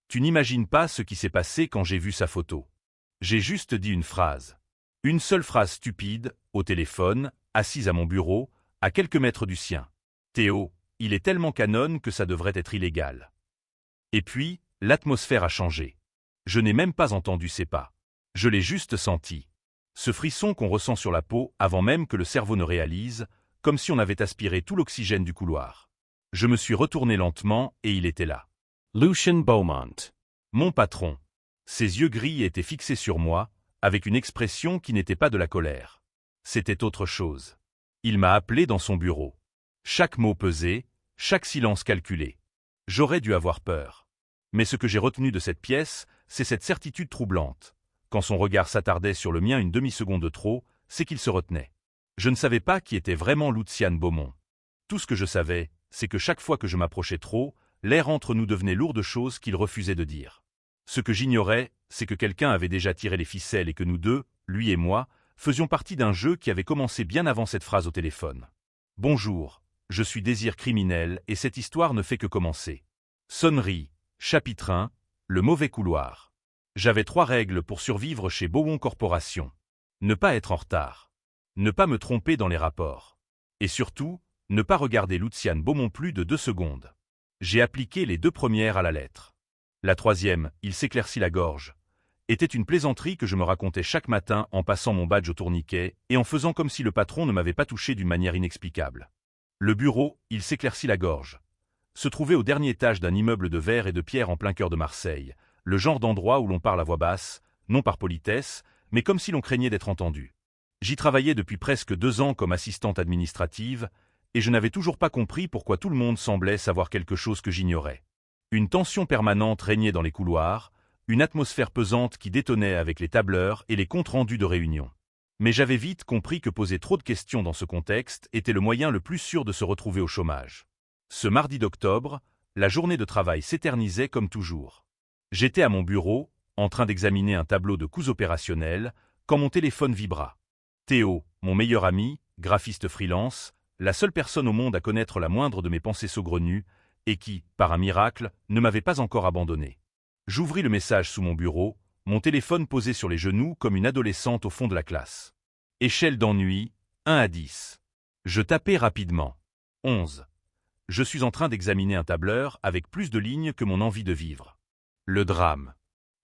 Tu n'imagines pas ce qui s'est passé quand j'ai vu sa photo. J'ai juste dit une phrase. Une seule phrase stupide, au téléphone, assise à mon bureau, à quelques mètres du sien. Théo, il est tellement canon que ça devrait être illégal. Et puis, l'atmosphère a changé. Je n'ai même pas entendu ses pas. Je l'ai juste senti. Ce frisson qu'on ressent sur la peau avant même que le cerveau ne réalise, comme si on avait aspiré tout l'oxygène du couloir. Je me suis retourné lentement et il était là. Lucien Beaumont. Mon patron. Ses yeux gris étaient fixés sur moi, avec une expression qui n'était pas de la colère. C'était autre chose. Il m'a appelé dans son bureau. Chaque mot pesé, chaque silence calculé. J'aurais dû avoir peur. Mais ce que j'ai retenu de cette pièce, c'est cette certitude troublante. Quand son regard s'attardait sur le mien une demi-seconde de trop, c'est qu'il se retenait. Je ne savais pas qui était vraiment Lucien Beaumont. Tout ce que je savais, c'est que chaque fois que je m'approchais trop, l'air entre nous devenait lourd de choses qu'il refusait de dire. Ce que j'ignorais, c'est que quelqu'un avait déjà tiré les ficelles et que nous deux, lui et moi, faisions partie d'un jeu qui avait commencé bien avant cette phrase au téléphone. Bonjour, je suis Désir criminel et cette histoire ne fait que commencer. Sonnerie, chapitre 1, le mauvais couloir. J'avais 3 règles pour survivre chez Beaumont Corporation. Ne pas être en retard. Ne pas me tromper dans les rapports. Et surtout, ne pas regarder Lucien Beaumont plus de 2 secondes. J'ai appliqué les 2 premières à la lettre. La 3e, il s'éclaircit la gorge, était une plaisanterie que je me racontais chaque matin en passant mon badge au tourniquet et en faisant comme si le patron ne m'avait pas touché d'une manière inexplicable. Le bureau, il s'éclaircit la gorge, se trouvait au dernier étage d'un immeuble de verre et de pierre en plein cœur de Marseille, le genre d'endroit où l'on parle à voix basse, non par politesse, mais comme si l'on craignait d'être entendu. J'y travaillais depuis presque 2 ans comme assistante administrative, et je n'avais toujours pas compris pourquoi tout le monde semblait savoir quelque chose que j'ignorais. Une tension permanente régnait dans les couloirs, une atmosphère pesante qui détonnait avec les tableurs et les comptes rendus de réunion. Mais j'avais vite compris que poser trop de questions dans ce contexte était le moyen le plus sûr de se retrouver au chômage. Ce mardi d'octobre, la journée de travail s'éternisait comme toujours. J'étais à mon bureau, en train d'examiner un tableau de coûts opérationnels, quand mon téléphone vibra. Théo, mon meilleur ami, graphiste freelance, la seule personne au monde à connaître la moindre de mes pensées saugrenues, et qui, par un miracle, ne m'avait pas encore abandonné. J'ouvris le message sous mon bureau, mon téléphone posé sur les genoux comme une adolescente au fond de la classe. Échelle d'ennui, 1 à 10. Je tapais rapidement. 11. Je suis en train d'examiner un tableur avec plus de lignes que mon envie de vivre. Le drame.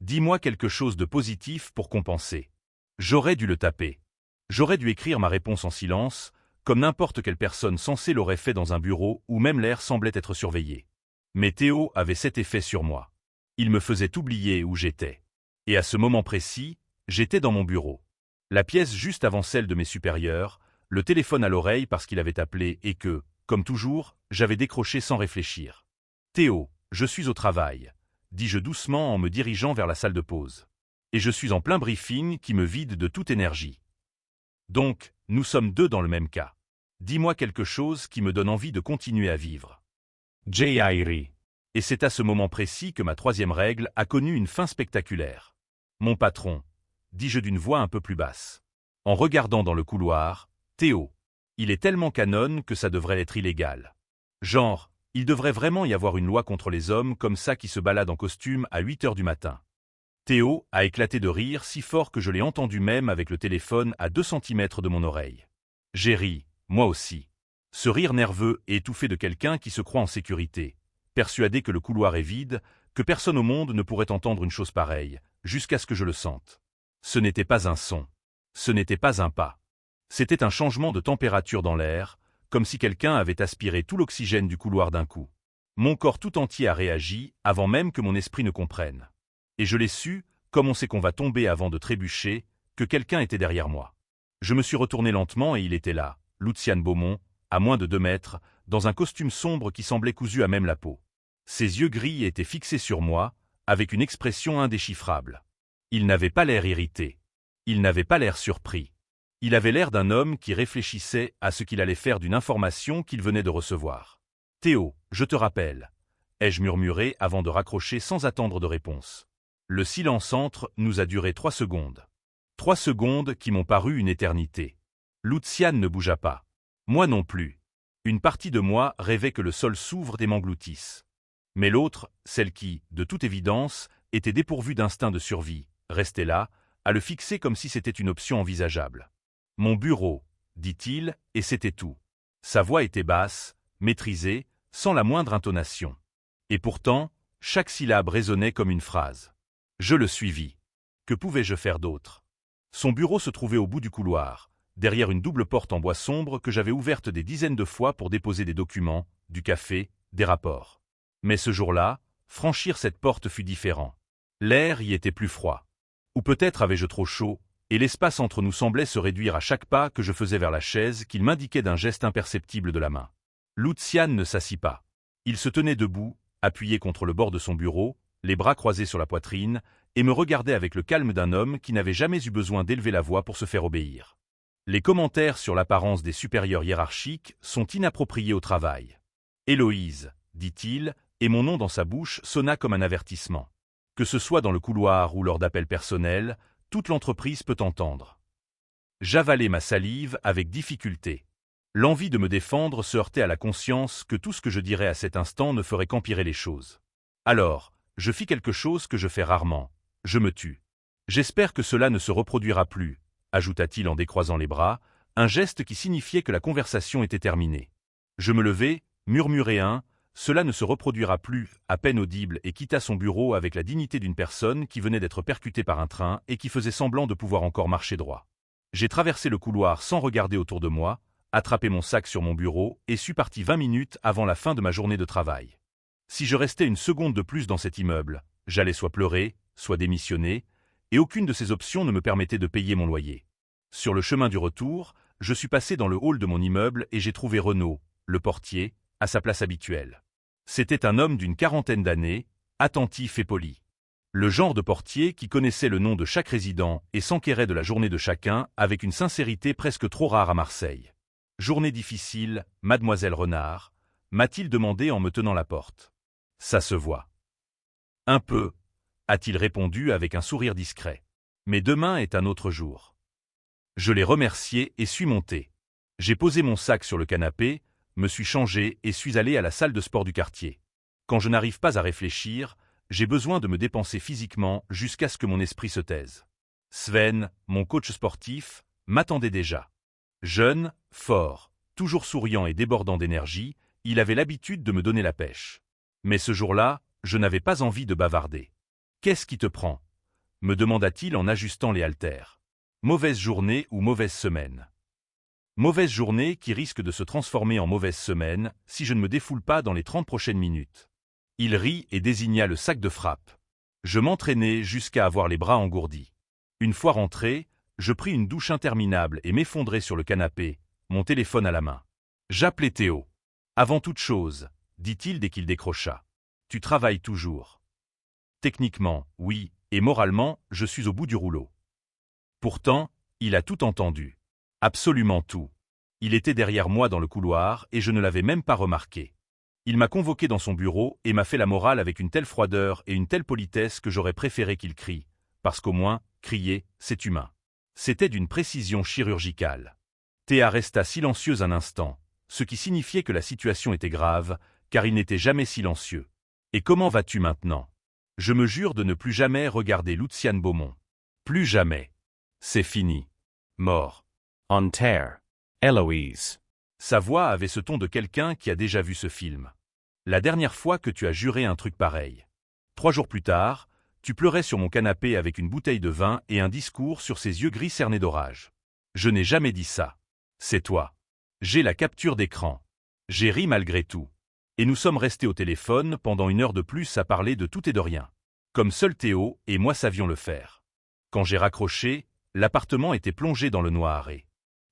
Dis-moi quelque chose de positif pour compenser. J'aurais dû le taper. J'aurais dû écrire ma réponse en silence, comme n'importe quelle personne censée l'aurait fait dans un bureau où même l'air semblait être surveillé. Mais Théo avait cet effet sur moi. Il me faisait oublier où j'étais. Et à ce moment précis, j'étais dans mon bureau. La pièce juste avant celle de mes supérieurs, le téléphone à l'oreille parce qu'il avait appelé et que, comme toujours, j'avais décroché sans réfléchir. « Théo, je suis au travail », dis-je doucement en me dirigeant vers la salle de pause. Et je suis en plein briefing qui me vide de toute énergie. Donc, nous sommes 2 dans le même cas. Dis-moi quelque chose qui me donne envie de continuer à vivre. J.I.R. Et c'est à ce moment précis que ma 3e règle a connu une fin spectaculaire. Mon patron, dis-je d'une voix un peu plus basse. En regardant dans le couloir, Théo. Il est tellement canon que ça devrait être illégal. Genre, il devrait vraiment y avoir une loi contre les hommes comme ça qui se baladent en costume à 8 heures du matin. Théo a éclaté de rire si fort que je l'ai entendu même avec le téléphone à 2 centimètres de mon oreille. J'ai ri, moi aussi. Ce rire nerveux et étouffé de quelqu'un qui se croit en sécurité, persuadé que le couloir est vide, que personne au monde ne pourrait entendre une chose pareille, jusqu'à ce que je le sente. Ce n'était pas un son. Ce n'était pas un pas. C'était un changement de température dans l'air, comme si quelqu'un avait aspiré tout l'oxygène du couloir d'un coup. Mon corps tout entier a réagi avant même que mon esprit ne comprenne. Et je l'ai su, comme on sait qu'on va tomber avant de trébucher, que quelqu'un était derrière moi. Je me suis retourné lentement et il était là, Lucien Beaumont, à moins de 2 mètres, dans un costume sombre qui semblait cousu à même la peau. Ses yeux gris étaient fixés sur moi, avec une expression indéchiffrable. Il n'avait pas l'air irrité. Il n'avait pas l'air surpris. Il avait l'air d'un homme qui réfléchissait à ce qu'il allait faire d'une information qu'il venait de recevoir. « Théo, je te rappelle », ai-je murmuré avant de raccrocher sans attendre de réponse. Le silence entre nous a duré 3 secondes. 3 secondes qui m'ont paru une éternité. Lucien ne bougea pas. Moi non plus. Une partie de moi rêvait que le sol s'ouvre et m'engloutisse. Mais l'autre, celle qui, de toute évidence, était dépourvue d'instinct de survie, restait là, à le fixer comme si c'était une option envisageable. « Mon bureau », dit-il, et c'était tout. Sa voix était basse, maîtrisée, sans la moindre intonation. Et pourtant, chaque syllabe résonnait comme une phrase. Je le suivis. Que pouvais-je faire d'autre? Son bureau se trouvait au bout du couloir, derrière une double porte en bois sombre que j'avais ouverte des dizaines de fois pour déposer des documents, du café, des rapports. Mais ce jour-là, franchir cette porte fut différent. L'air y était plus froid. Ou peut-être avais-je trop chaud, et l'espace entre nous semblait se réduire à chaque pas que je faisais vers la chaise qu'il m'indiquait d'un geste imperceptible de la main. Lucian ne s'assit pas. Il se tenait debout, appuyé contre le bord de son bureau, les bras croisés sur la poitrine, et me regardait avec le calme d'un homme qui n'avait jamais eu besoin d'élever la voix pour se faire obéir. Les commentaires sur l'apparence des supérieurs hiérarchiques sont inappropriés au travail. « Héloïse », dit-il, et mon nom dans sa bouche sonna comme un avertissement. Que ce soit dans le couloir ou lors d'appels personnels, toute l'entreprise peut entendre. J'avalai ma salive avec difficulté. L'envie de me défendre se heurtait à la conscience que tout ce que je dirais à cet instant ne ferait qu'empirer les choses. Alors, je fis quelque chose que je fais rarement. Je me tus. J'espère que cela ne se reproduira plus, ajouta-t-il en décroisant les bras, un geste qui signifiait que la conversation était terminée. Je me levai, murmurai un « cela ne se reproduira plus » à peine audible et quitta son bureau avec la dignité d'une personne qui venait d'être percutée par un train et qui faisait semblant de pouvoir encore marcher droit. J'ai traversé le couloir sans regarder autour de moi, attrapé mon sac sur mon bureau et suis parti 20 minutes avant la fin de ma journée de travail. Si je restais une seconde de plus dans cet immeuble, j'allais soit pleurer, soit démissionner, et aucune de ces options ne me permettait de payer mon loyer. Sur le chemin du retour, je suis passé dans le hall de mon immeuble et j'ai trouvé Renaud, le portier, à sa place habituelle. C'était un homme d'une quarantaine d'années, attentif et poli. Le genre de portier qui connaissait le nom de chaque résident et s'enquérait de la journée de chacun avec une sincérité presque trop rare à Marseille. « Journée difficile, mademoiselle Renard », m'a-t-il demandé en me tenant la porte. « Ça se voit. »« Un peu », a-t-il répondu avec un sourire discret. « Mais demain est un autre jour. » Je l'ai remercié et suis monté. J'ai posé mon sac sur le canapé, me suis changé et suis allé à la salle de sport du quartier. Quand je n'arrive pas à réfléchir, j'ai besoin de me dépenser physiquement jusqu'à ce que mon esprit se taise. Sven, mon coach sportif, m'attendait déjà. Jeune, fort, toujours souriant et débordant d'énergie, il avait l'habitude de me donner la pêche. Mais ce jour-là, je n'avais pas envie de bavarder. « Qu'est-ce qui te prend ?» me demanda-t-il en ajustant les haltères. « Mauvaise journée ou mauvaise semaine ?» Mauvaise journée qui risque de se transformer en mauvaise semaine si je ne me défoule pas dans les 30 prochaines minutes. Il rit et désigna le sac de frappe. Je m'entraînais jusqu'à avoir les bras engourdis. Une fois rentré, je pris une douche interminable et m'effondrai sur le canapé, mon téléphone à la main. J'appelai Théo. « Avant toute chose, » dit-il dès qu'il décrocha. « Tu travailles toujours. » Techniquement, oui, et moralement, je suis au bout du rouleau. Pourtant, il a tout entendu. Absolument tout. Il était derrière moi dans le couloir et je ne l'avais même pas remarqué. Il m'a convoqué dans son bureau et m'a fait la morale avec une telle froideur et une telle politesse que j'aurais préféré qu'il crie, parce qu'au moins, crier, c'est humain. C'était d'une précision chirurgicale. Théa resta silencieuse un instant, ce qui signifiait que la situation était grave, car il n'était jamais silencieux. « Et comment vas-tu maintenant ?» Je me jure de ne plus jamais regarder Lucian Beaumont. Plus jamais. C'est fini. Mort. On terre. Héloïse. Sa voix avait ce ton de quelqu'un qui a déjà vu ce film. La dernière fois que tu as juré un truc pareil. 3 jours plus tard, tu pleurais sur mon canapé avec une bouteille de vin et un discours sur ses yeux gris cernés d'orage. Je n'ai jamais dit ça. C'est toi. J'ai la capture d'écran. J'ai ri malgré tout. Et nous sommes restés au téléphone pendant 1 heure de plus à parler de tout et de rien. Comme seul Théo et moi savions le faire. Quand j'ai raccroché, l'appartement était plongé dans le noir et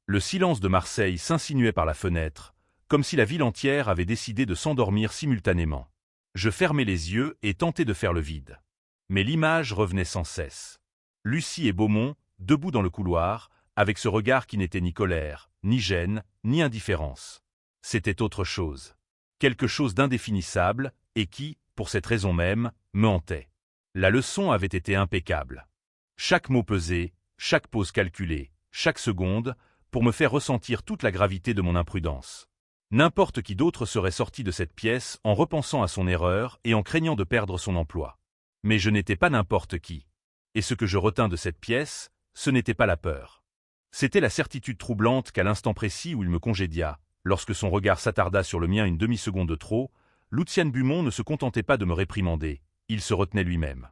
le silence de Marseille s'insinuait par la fenêtre, comme si la ville entière avait décidé de s'endormir simultanément. Je fermais les yeux et tentais de faire le vide. Mais l'image revenait sans cesse. Lucie et Beaumont, debout dans le couloir, avec ce regard qui n'était ni colère, ni gêne, ni indifférence. C'était autre chose. Quelque chose d'indéfinissable, et qui, pour cette raison même, me hantait. La leçon avait été impeccable. Chaque mot pesé, chaque pause calculée, chaque seconde, pour me faire ressentir toute la gravité de mon imprudence. N'importe qui d'autre serait sorti de cette pièce en repensant à son erreur et en craignant de perdre son emploi. Mais je n'étais pas n'importe qui. Et ce que je retins de cette pièce, ce n'était pas la peur. C'était la certitude troublante qu'à l'instant précis où il me congédia, lorsque son regard s'attarda sur le mien une demi-seconde de trop, Lucian Beaumont ne se contentait pas de me réprimander, il se retenait lui-même.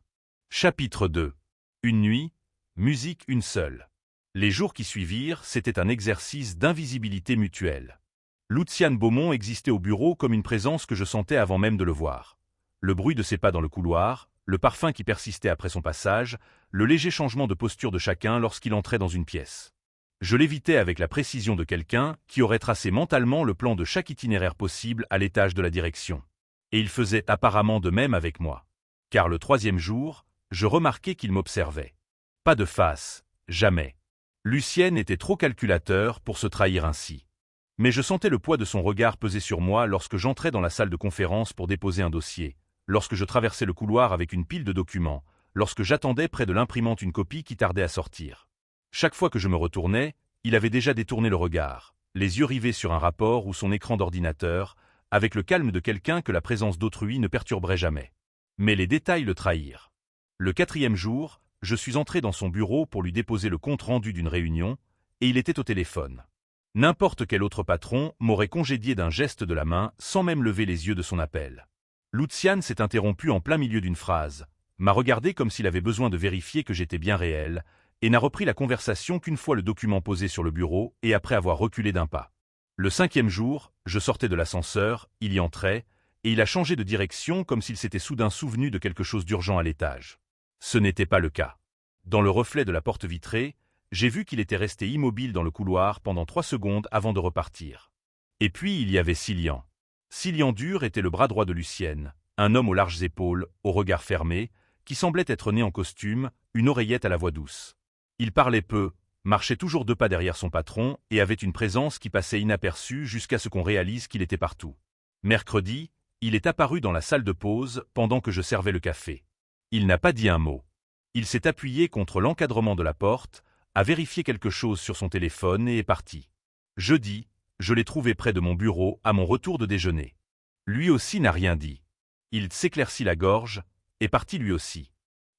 Chapitre 2. Une nuit, musique une seule. Les jours qui suivirent, c'était un exercice d'invisibilité mutuelle. Lucian Beaumont existait au bureau comme une présence que je sentais avant même de le voir. Le bruit de ses pas dans le couloir, le parfum qui persistait après son passage, le léger changement de posture de chacun lorsqu'il entrait dans une pièce. Je l'évitais avec la précision de quelqu'un qui aurait tracé mentalement le plan de chaque itinéraire possible à l'étage de la direction. Et il faisait apparemment de même avec moi. Car le troisième jour, je remarquai qu'il m'observait. Pas de face, jamais. Lucian était trop calculateur pour se trahir ainsi. Mais je sentais le poids de son regard peser sur moi lorsque j'entrais dans la salle de conférence pour déposer un dossier, lorsque je traversais le couloir avec une pile de documents, lorsque j'attendais près de l'imprimante une copie qui tardait à sortir. Chaque fois que je me retournais, il avait déjà détourné le regard, les yeux rivés sur un rapport ou son écran d'ordinateur, avec le calme de quelqu'un que la présence d'autrui ne perturberait jamais. Mais les détails le trahirent. Le quatrième jour, je suis entré dans son bureau pour lui déposer le compte-rendu d'une réunion, et il était au téléphone. N'importe quel autre patron m'aurait congédié d'un geste de la main sans même lever les yeux de son appel. Lucian s'est interrompu en plein milieu d'une phrase, m'a regardé comme s'il avait besoin de vérifier que j'étais bien réel, et n'a repris la conversation qu'une fois le document posé sur le bureau et après avoir reculé d'un pas. Le cinquième jour, je sortais de l'ascenseur, il y entrait, et il a changé de direction comme s'il s'était soudain souvenu de quelque chose d'urgent à l'étage. Ce n'était pas le cas. Dans le reflet de la porte vitrée, j'ai vu qu'il était resté immobile dans le couloir pendant 3 secondes avant de repartir. Et puis il y avait Cillian. Cillian Dur était le bras droit de Lucienne, un homme aux larges épaules, au regard fermé, qui semblait être né en costume, une oreillette à la voix douce. Il parlait peu, marchait toujours 2 pas derrière son patron et avait une présence qui passait inaperçue jusqu'à ce qu'on réalise qu'il était partout. Mercredi, il est apparu dans la salle de pause pendant que je servais le café. Il n'a pas dit un mot. Il s'est appuyé contre l'encadrement de la porte, a vérifié quelque chose sur son téléphone et est parti. Jeudi, je l'ai trouvé près de mon bureau à mon retour de déjeuner. Lui aussi n'a rien dit. Il s'éclaircit la gorge, est parti lui aussi.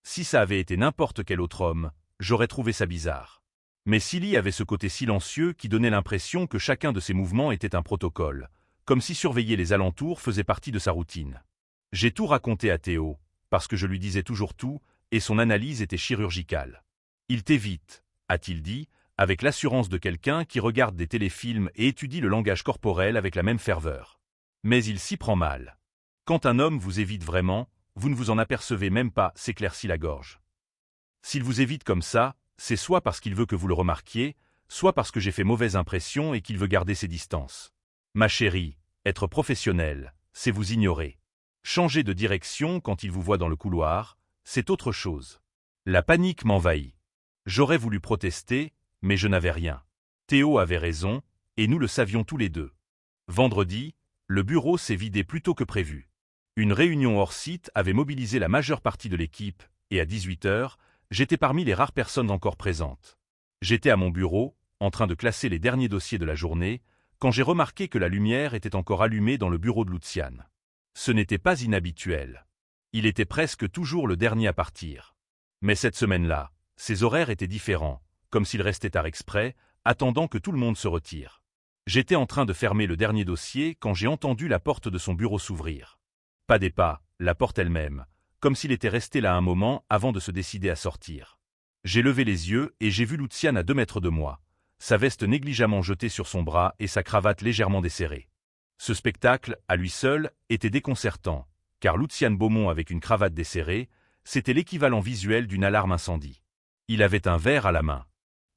Si ça avait été n'importe quel autre homme, j'aurais trouvé ça bizarre. Mais Cilly avait ce côté silencieux qui donnait l'impression que chacun de ses mouvements était un protocole, comme si surveiller les alentours faisait partie de sa routine. J'ai tout raconté à Théo, parce que je lui disais toujours tout, et son analyse était chirurgicale. Il t'évite, a-t-il dit, avec l'assurance de quelqu'un qui regarde des téléfilms et étudie le langage corporel avec la même ferveur. Mais il s'y prend mal. Quand un homme vous évite vraiment, vous ne vous en apercevez même pas, s'éclaircit la gorge. S'il vous évite comme ça, c'est soit parce qu'il veut que vous le remarquiez, soit parce que j'ai fait mauvaise impression et qu'il veut garder ses distances. Ma chérie, être professionnel, c'est vous ignorer. Changer de direction quand il vous voit dans le couloir, c'est autre chose. La panique m'envahit. J'aurais voulu protester, mais je n'avais rien. Théo avait raison, et nous le savions tous les deux. Vendredi, le bureau s'est vidé plus tôt que prévu. Une réunion hors site avait mobilisé la majeure partie de l'équipe, et à 18h, j'étais parmi les rares personnes encore présentes. J'étais à mon bureau, en train de classer les derniers dossiers de la journée, quand j'ai remarqué que la lumière était encore allumée dans le bureau de Lucian. Ce n'était pas inhabituel. Il était presque toujours le dernier à partir. Mais cette semaine-là, ses horaires étaient différents, comme s'il restait tard exprès, attendant que tout le monde se retire. J'étais en train de fermer le dernier dossier quand j'ai entendu la porte de son bureau s'ouvrir. Pas des pas, la porte elle-même, comme s'il était resté là un moment avant de se décider à sortir. J'ai levé les yeux et j'ai vu Lucian à 2 mètres de moi, sa veste négligemment jetée sur son bras et sa cravate légèrement desserrée. Ce spectacle, à lui seul, était déconcertant, car Lucian Beaumont avec une cravate desserrée, c'était l'équivalent visuel d'une alarme incendie. Il avait un verre à la main.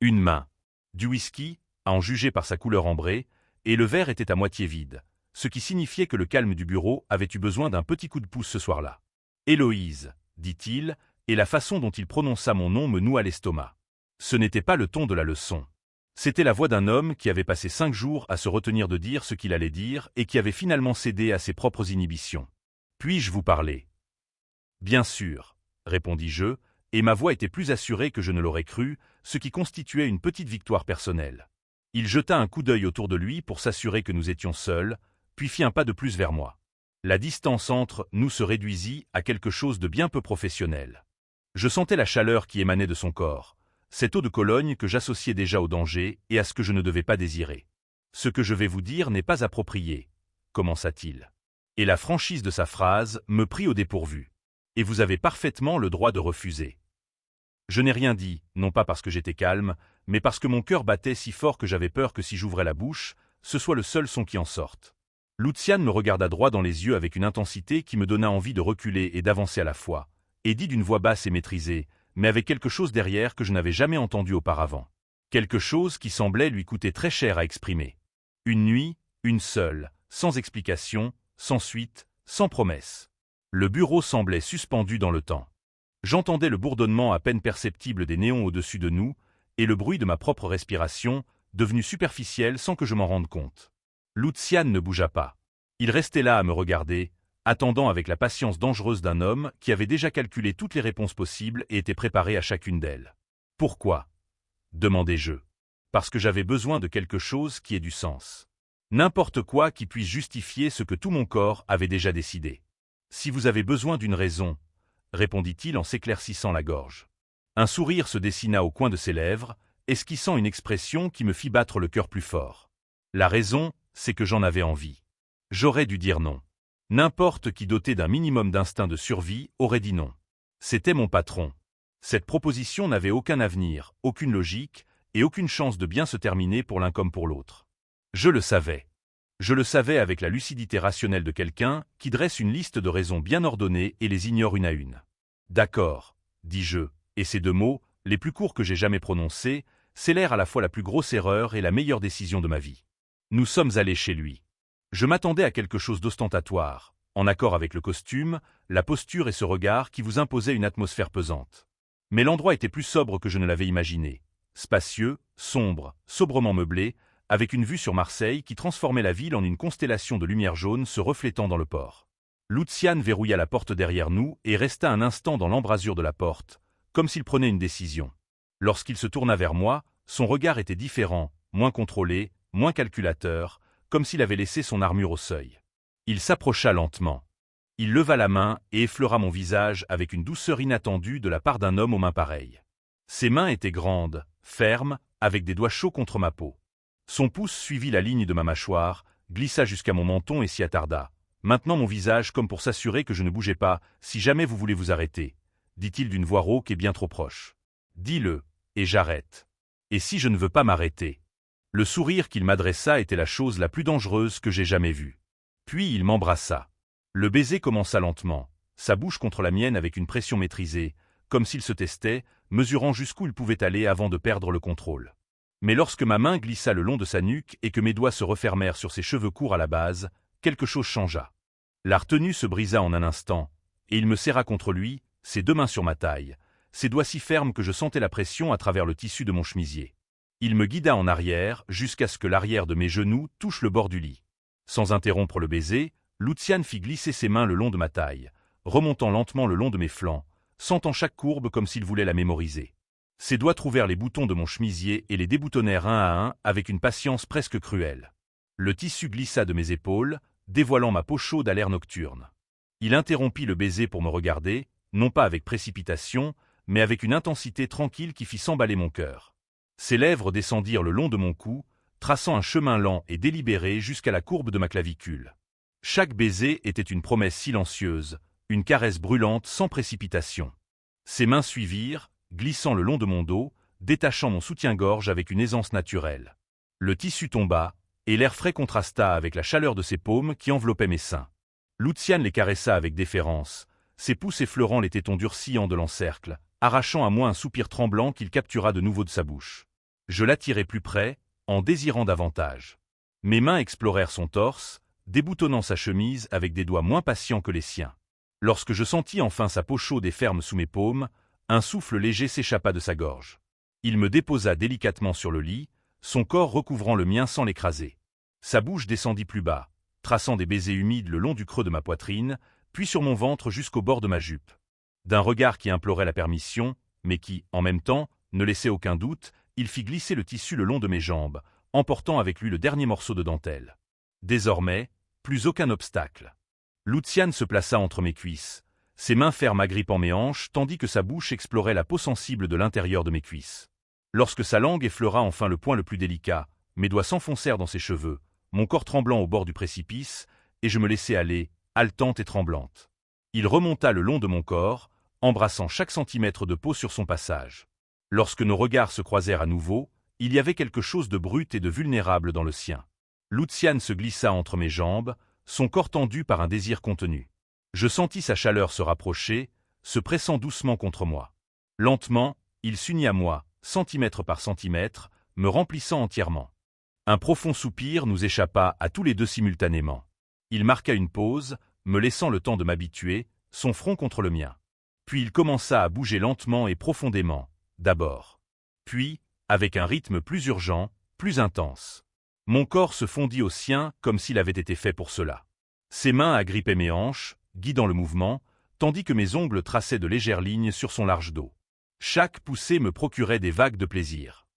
Une main. Du whisky, à en juger par sa couleur ambrée, et le verre était à moitié vide, ce qui signifiait que le calme du bureau avait eu besoin d'un petit coup de pouce ce soir-là. « Héloïse », dit-il, et la façon dont il prononça mon nom me noua l'estomac. Ce n'était pas le ton de la leçon. C'était la voix d'un homme qui avait passé 5 jours à se retenir de dire ce qu'il allait dire et qui avait finalement cédé à ses propres inhibitions. « Puis-je vous parler ?»« Bien sûr », répondis-je, et ma voix était plus assurée que je ne l'aurais cru, ce qui constituait une petite victoire personnelle. Il jeta un coup d'œil autour de lui pour s'assurer que nous étions seuls, puis fit un pas de plus vers moi. La distance entre nous se réduisit à quelque chose de bien peu professionnel. Je sentais la chaleur qui émanait de son corps, cette eau de Cologne que j'associais déjà au danger et à ce que je ne devais pas désirer. « Ce que je vais vous dire n'est pas approprié », commença-t-il. Et la franchise de sa phrase me prit au dépourvu. « Et vous avez parfaitement le droit de refuser. » Je n'ai rien dit, non pas parce que j'étais calme, mais parce que mon cœur battait si fort que j'avais peur que si j'ouvrais la bouche, ce soit le seul son qui en sorte. Lucian me regarda droit dans les yeux avec une intensité qui me donna envie de reculer et d'avancer à la fois, et dit d'une voix basse et maîtrisée, mais avec quelque chose derrière que je n'avais jamais entendu auparavant. Quelque chose qui semblait lui coûter très cher à exprimer. Une nuit, une seule, sans explication, sans suite, sans promesse. Le bureau semblait suspendu dans le temps. J'entendais le bourdonnement à peine perceptible des néons au-dessus de nous, et le bruit de ma propre respiration, devenu superficiel sans que je m'en rende compte. Lucian ne bougea pas. Il restait là à me regarder, attendant avec la patience dangereuse d'un homme qui avait déjà calculé toutes les réponses possibles et était préparé à chacune d'elles. « Pourquoi » demandai-je. « Parce que j'avais besoin de quelque chose qui ait du sens. N'importe quoi qui puisse justifier ce que tout mon corps avait déjà décidé. Si vous avez besoin d'une raison, répondit-il en s'éclaircissant la gorge. Un sourire se dessina au coin de ses lèvres, esquissant une expression qui me fit battre le cœur plus fort. La raison, c'est que j'en avais envie. J'aurais dû dire non. N'importe qui doté d'un minimum d'instinct de survie aurait dit non. C'était mon patron. Cette proposition n'avait aucun avenir, aucune logique, et aucune chance de bien se terminer pour l'un comme pour l'autre. Je le savais. Je le savais avec la lucidité rationnelle de quelqu'un qui dresse une liste de raisons bien ordonnées et les ignore une à une. « D'accord », dis-je, et ces deux mots, les plus courts que j'ai jamais prononcés, scellèrent à la fois la plus grosse erreur et la meilleure décision de ma vie. Nous sommes allés chez lui. Je m'attendais à quelque chose d'ostentatoire, en accord avec le costume, la posture et ce regard qui vous imposaient une atmosphère pesante. Mais l'endroit était plus sobre que je ne l'avais imaginé. Spacieux, sombre, sobrement meublé, avec une vue sur Marseille qui transformait la ville en une constellation de lumière jaune se reflétant dans le port. Lucian verrouilla la porte derrière nous et resta un instant dans l'embrasure de la porte, comme s'il prenait une décision. Lorsqu'il se tourna vers moi, son regard était différent, moins contrôlé, moins calculateur, comme s'il avait laissé son armure au seuil. Il s'approcha lentement. Il leva la main et effleura mon visage avec une douceur inattendue de la part d'un homme aux mains pareilles. Ses mains étaient grandes, fermes, avec des doigts chauds contre ma peau. Son pouce suivit la ligne de ma mâchoire, glissa jusqu'à mon menton et s'y attarda. Maintenant mon visage comme pour s'assurer que je ne bougeais pas, si jamais vous voulez vous arrêter, dit-il d'une voix rauque et bien trop proche. Dis-le, et j'arrête. Et si je ne veux pas m'arrêter? Le sourire qu'il m'adressa était la chose la plus dangereuse que j'ai jamais vue. Puis il m'embrassa. Le baiser commença lentement, sa bouche contre la mienne avec une pression maîtrisée, comme s'il se testait, mesurant jusqu'où il pouvait aller avant de perdre le contrôle. Mais lorsque ma main glissa le long de sa nuque et que mes doigts se refermèrent sur ses cheveux courts à la base, quelque chose changea. La retenue se brisa en un instant, et il me serra contre lui, ses deux mains sur ma taille, ses doigts si fermes que je sentais la pression à travers le tissu de mon chemisier. Il me guida en arrière jusqu'à ce que l'arrière de mes genoux touche le bord du lit. Sans interrompre le baiser, Lucian fit glisser ses mains le long de ma taille, remontant lentement le long de mes flancs, sentant chaque courbe comme s'il voulait la mémoriser. Ses doigts trouvèrent les boutons de mon chemisier et les déboutonnèrent un à un avec une patience presque cruelle. Le tissu glissa de mes épaules, dévoilant ma peau chaude à l'air nocturne. Il interrompit le baiser pour me regarder, non pas avec précipitation, mais avec une intensité tranquille qui fit s'emballer mon cœur. Ses lèvres descendirent le long de mon cou, traçant un chemin lent et délibéré jusqu'à la courbe de ma clavicule. Chaque baiser était une promesse silencieuse, une caresse brûlante sans précipitation. Ses mains suivirent, glissant le long de mon dos, détachant mon soutien-gorge avec une aisance naturelle. Le tissu tomba, et l'air frais contrasta avec la chaleur de ses paumes qui enveloppaient mes seins. Lucian les caressa avec déférence, ses pouces effleurant les tétons durcillants de l'encercle, arrachant à moi un soupir tremblant qu'il captura de nouveau de sa bouche. Je l'attirai plus près, en désirant davantage. Mes mains explorèrent son torse, déboutonnant sa chemise avec des doigts moins patients que les siens. Lorsque je sentis enfin sa peau chaude et ferme sous mes paumes, un souffle léger s'échappa de sa gorge. Il me déposa délicatement sur le lit, son corps recouvrant le mien sans l'écraser. Sa bouche descendit plus bas, traçant des baisers humides le long du creux de ma poitrine, puis sur mon ventre jusqu'au bord de ma jupe. D'un regard qui implorait la permission, mais qui, en même temps, ne laissait aucun doute, il fit glisser le tissu le long de mes jambes, emportant avec lui le dernier morceau de dentelle. Désormais, plus aucun obstacle. Lucian se plaça entre mes cuisses, ses mains fermes agrippant mes hanches tandis que sa bouche explorait la peau sensible de l'intérieur de mes cuisses. Lorsque sa langue effleura enfin le point le plus délicat, mes doigts s'enfoncèrent dans ses cheveux, mon corps tremblant au bord du précipice, et je me laissai aller, haletante et tremblante. Il remonta le long de mon corps, embrassant chaque centimètre de peau sur son passage. Lorsque nos regards se croisèrent à nouveau, il y avait quelque chose de brut et de vulnérable dans le sien. Lucian se glissa entre mes jambes, son corps tendu par un désir contenu. Je sentis sa chaleur se rapprocher, se pressant doucement contre moi. Lentement, il s'unit à moi, centimètre par centimètre, me remplissant entièrement. Un profond soupir nous échappa à tous les deux simultanément. Il marqua une pause, me laissant le temps de m'habituer, son front contre le mien. Puis il commença à bouger lentement et profondément, d'abord. Puis, avec un rythme plus urgent, plus intense. Mon corps se fondit au sien comme s'il avait été fait pour cela. Ses mains agrippaient mes hanches, guidant le mouvement, tandis que mes ongles traçaient de légères lignes sur son large dos. Chaque poussée me procurait des vagues de plaisir.